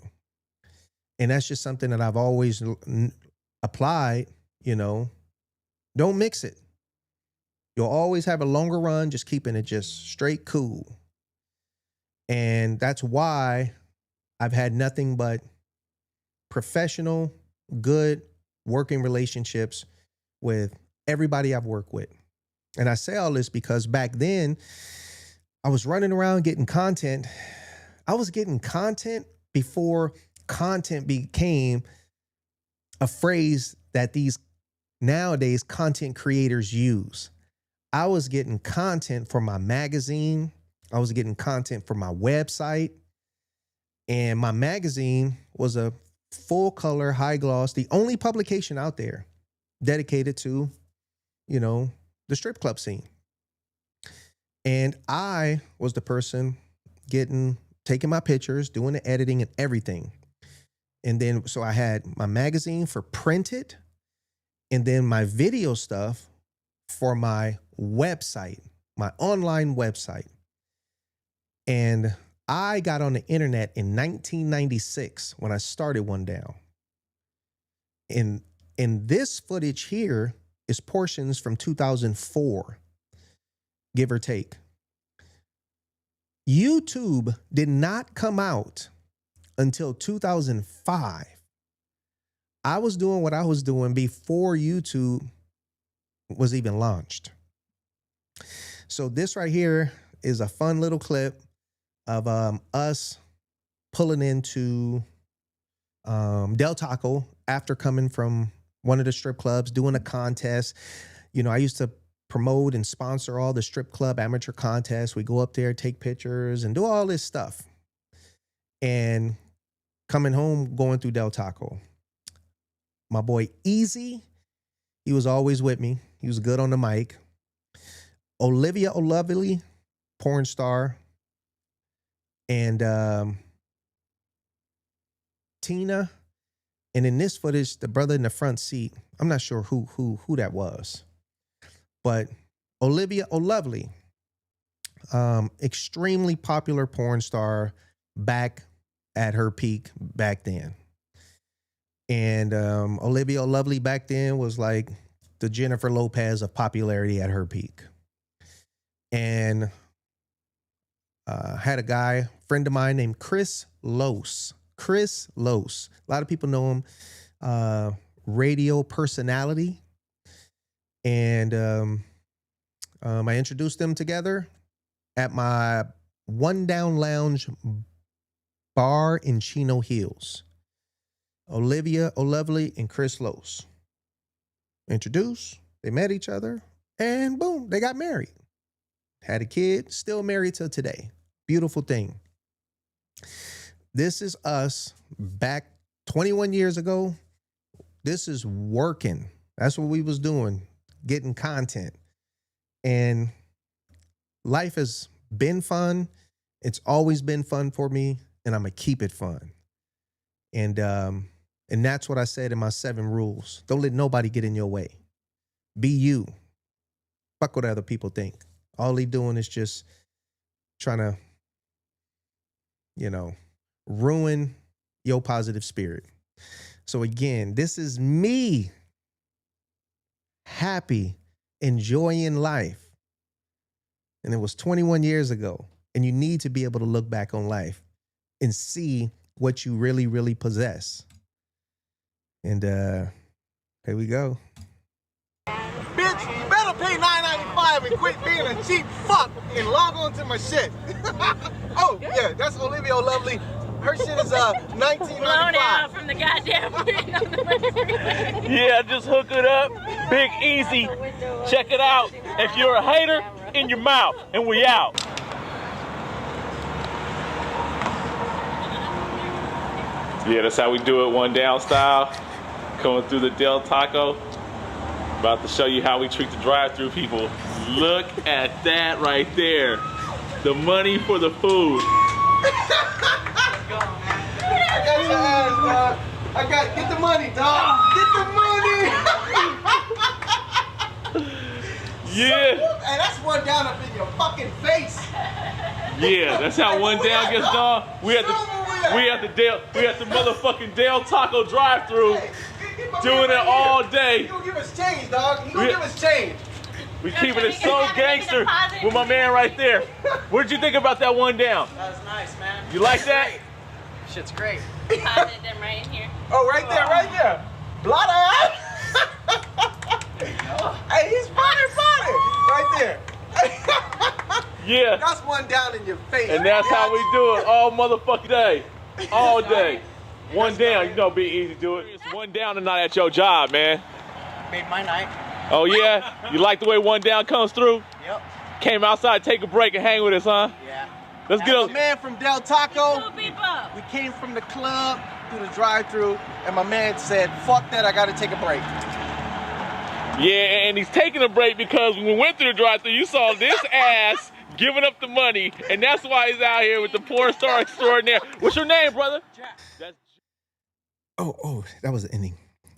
And that's just something that I've always applied, you know. Don't mix it. You'll always have a longer run just keeping it just straight cool. And that's why I've had nothing but professional, good working relationships with everybody I've worked with. And I say all this because back then I was running around getting content. I was getting content before content became a phrase that these nowadays content creators use. I was getting content for my magazine. I was getting content for my website. And my magazine was a full color, high gloss, the only publication out there dedicated to, you know, the strip club scene. And I was the person taking my pictures, doing the editing and everything. And then, so I had my magazine for printed, and then my video stuff for my website, my online website. And I got on the internet in 1996 when I started One Down. And this footage here is portions from 2004, give or take. YouTube did not come out until 2005. I was doing what I was doing before YouTube was even launched. So this right here is a fun little clip of us pulling into Del Taco after coming from one of the strip clubs, doing a contest. You know, I used to promote and sponsor all the strip club amateur contests. We go up there, take pictures, and do all this stuff. And coming home, going through Del Taco. My boy Easy, he was always with me. He was good on the mic. Olivia O'Lovely, porn star. And Tina. And in this footage, the brother in the front seat, I'm not sure who that was. But Olivia O'Lovely, extremely popular porn star back at her peak back then. And Olivia O'Lovely back then was like the Jennifer Lopez of popularity at her peak. And had a friend of mine named Chris Lose. Chris Lose. A lot of people know him, radio personality. And I introduced them together at my One Down Lounge bar in Chino Hills. Olivia O'Lovely and Chris Lose. Introduced, they met each other, and boom, they got married. Had a kid, still married till today. Beautiful thing. This is us back 21 years ago. This is working. That's what we was doing, getting content. And life has been fun. It's always been fun for me, and I'm going to keep it fun. And that's what I said in my 7 rules. Don't let nobody get in your way. Be you. Fuck what other people think. All they doing is just trying to, ruin your positive spirit. So again, this is me happy, enjoying life. And it was 21 years ago. And you need to be able to look back on life and see what you really, really possess. And here we go. Bitch, you better pay $9.95 and quit being a cheap fuck and log on to my shit. Oh, yeah, that's Olivia O'Lovely. Her shit is $19.95. Blown out from the goddamn Yeah, just hook it up. Big easy. Check it out. If you're a hater, in your mouth. And we out. Yeah, that's how we do it, one down style. Coming through the Del Taco. About to show you how we treat the drive-thru people. Look at that right there. The money for the food. I got your ass, dog. Get the money, dog. Get the money. Yeah. Hey, that's one down up in your fucking face. Yeah, that's how one down gets done. We at the motherfucking Del Taco drive-thru, doing it all day. You gonna give us change, dog. You gonna give us change. We keeping it so gangster with my man right there. What did you think about that one down? That was nice, man. You like that? Shit's great. Deposit them right in here. Oh, right there, right there. Blotter ass. Hey, he's funny. Right there. Yeah. That's one down in your face. And that's how we do it all motherfucking day. All day. One down, be easy to do it. It's one down tonight at your job, man. Made my night. Oh yeah? You like the way one down comes through? Yep. Came outside, take a break and hang with us, huh? Yeah. Let's get a man from Del Taco. We came from the club through the drive-thru, and my man said, "Fuck that, I gotta take a break." Yeah, and he's taking a break because when we went through the drive-thru, you saw this ass giving up the money, and that's why he's out here with the porn star extraordinaire. What's your name, brother? Jack. Oh, that was the ending.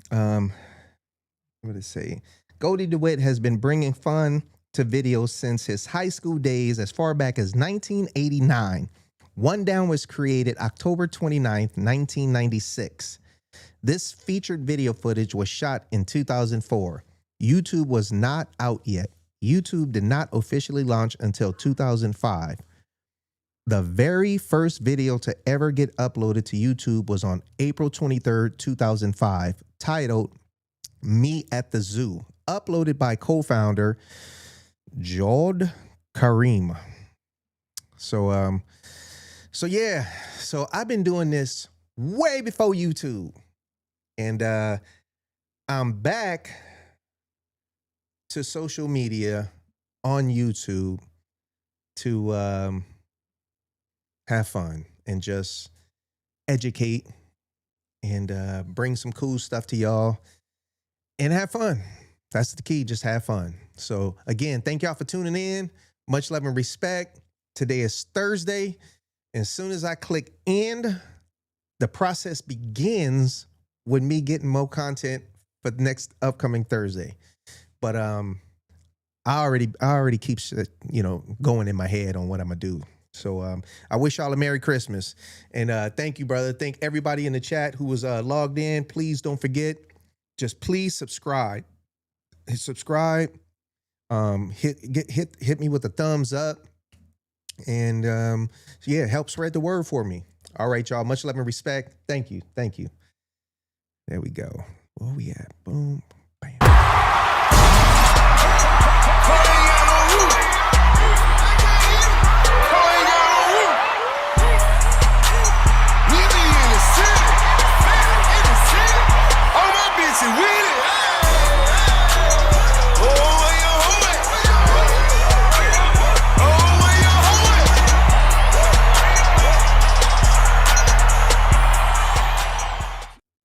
What did it say? Goldie DeWitt has been bringing fun to videos since his high school days as far back as 1989. One Down was created October 29th, 1996. This featured video footage was shot in 2004. YouTube was not out yet. YouTube did not officially launch until 2005. The very first video to ever get uploaded to YouTube was on April 23rd, 2005, titled Me at the Zoo, uploaded by co-founder Jawd Karim. So I've been doing this way before YouTube. And I'm back to social media on YouTube to have fun and just educate and bring some cool stuff to y'all and have fun. That's the key, just have fun. So again, thank y'all for tuning in. Much love and respect. Today is Thursday. As soon as I click end, the process begins with me getting more content for the next upcoming Thursday. But I already keep going in my head on what I'm gonna do. So I wish y'all a Merry Christmas. And thank you, brother. Thank everybody in the chat who was logged in. Please don't forget, just please subscribe. Subscribe. Hit me with a thumbs up. And help spread the word for me. All right, y'all. Much love and respect. Thank you. Thank you. There we go. Where we at? Boom. Bam. sexy with it.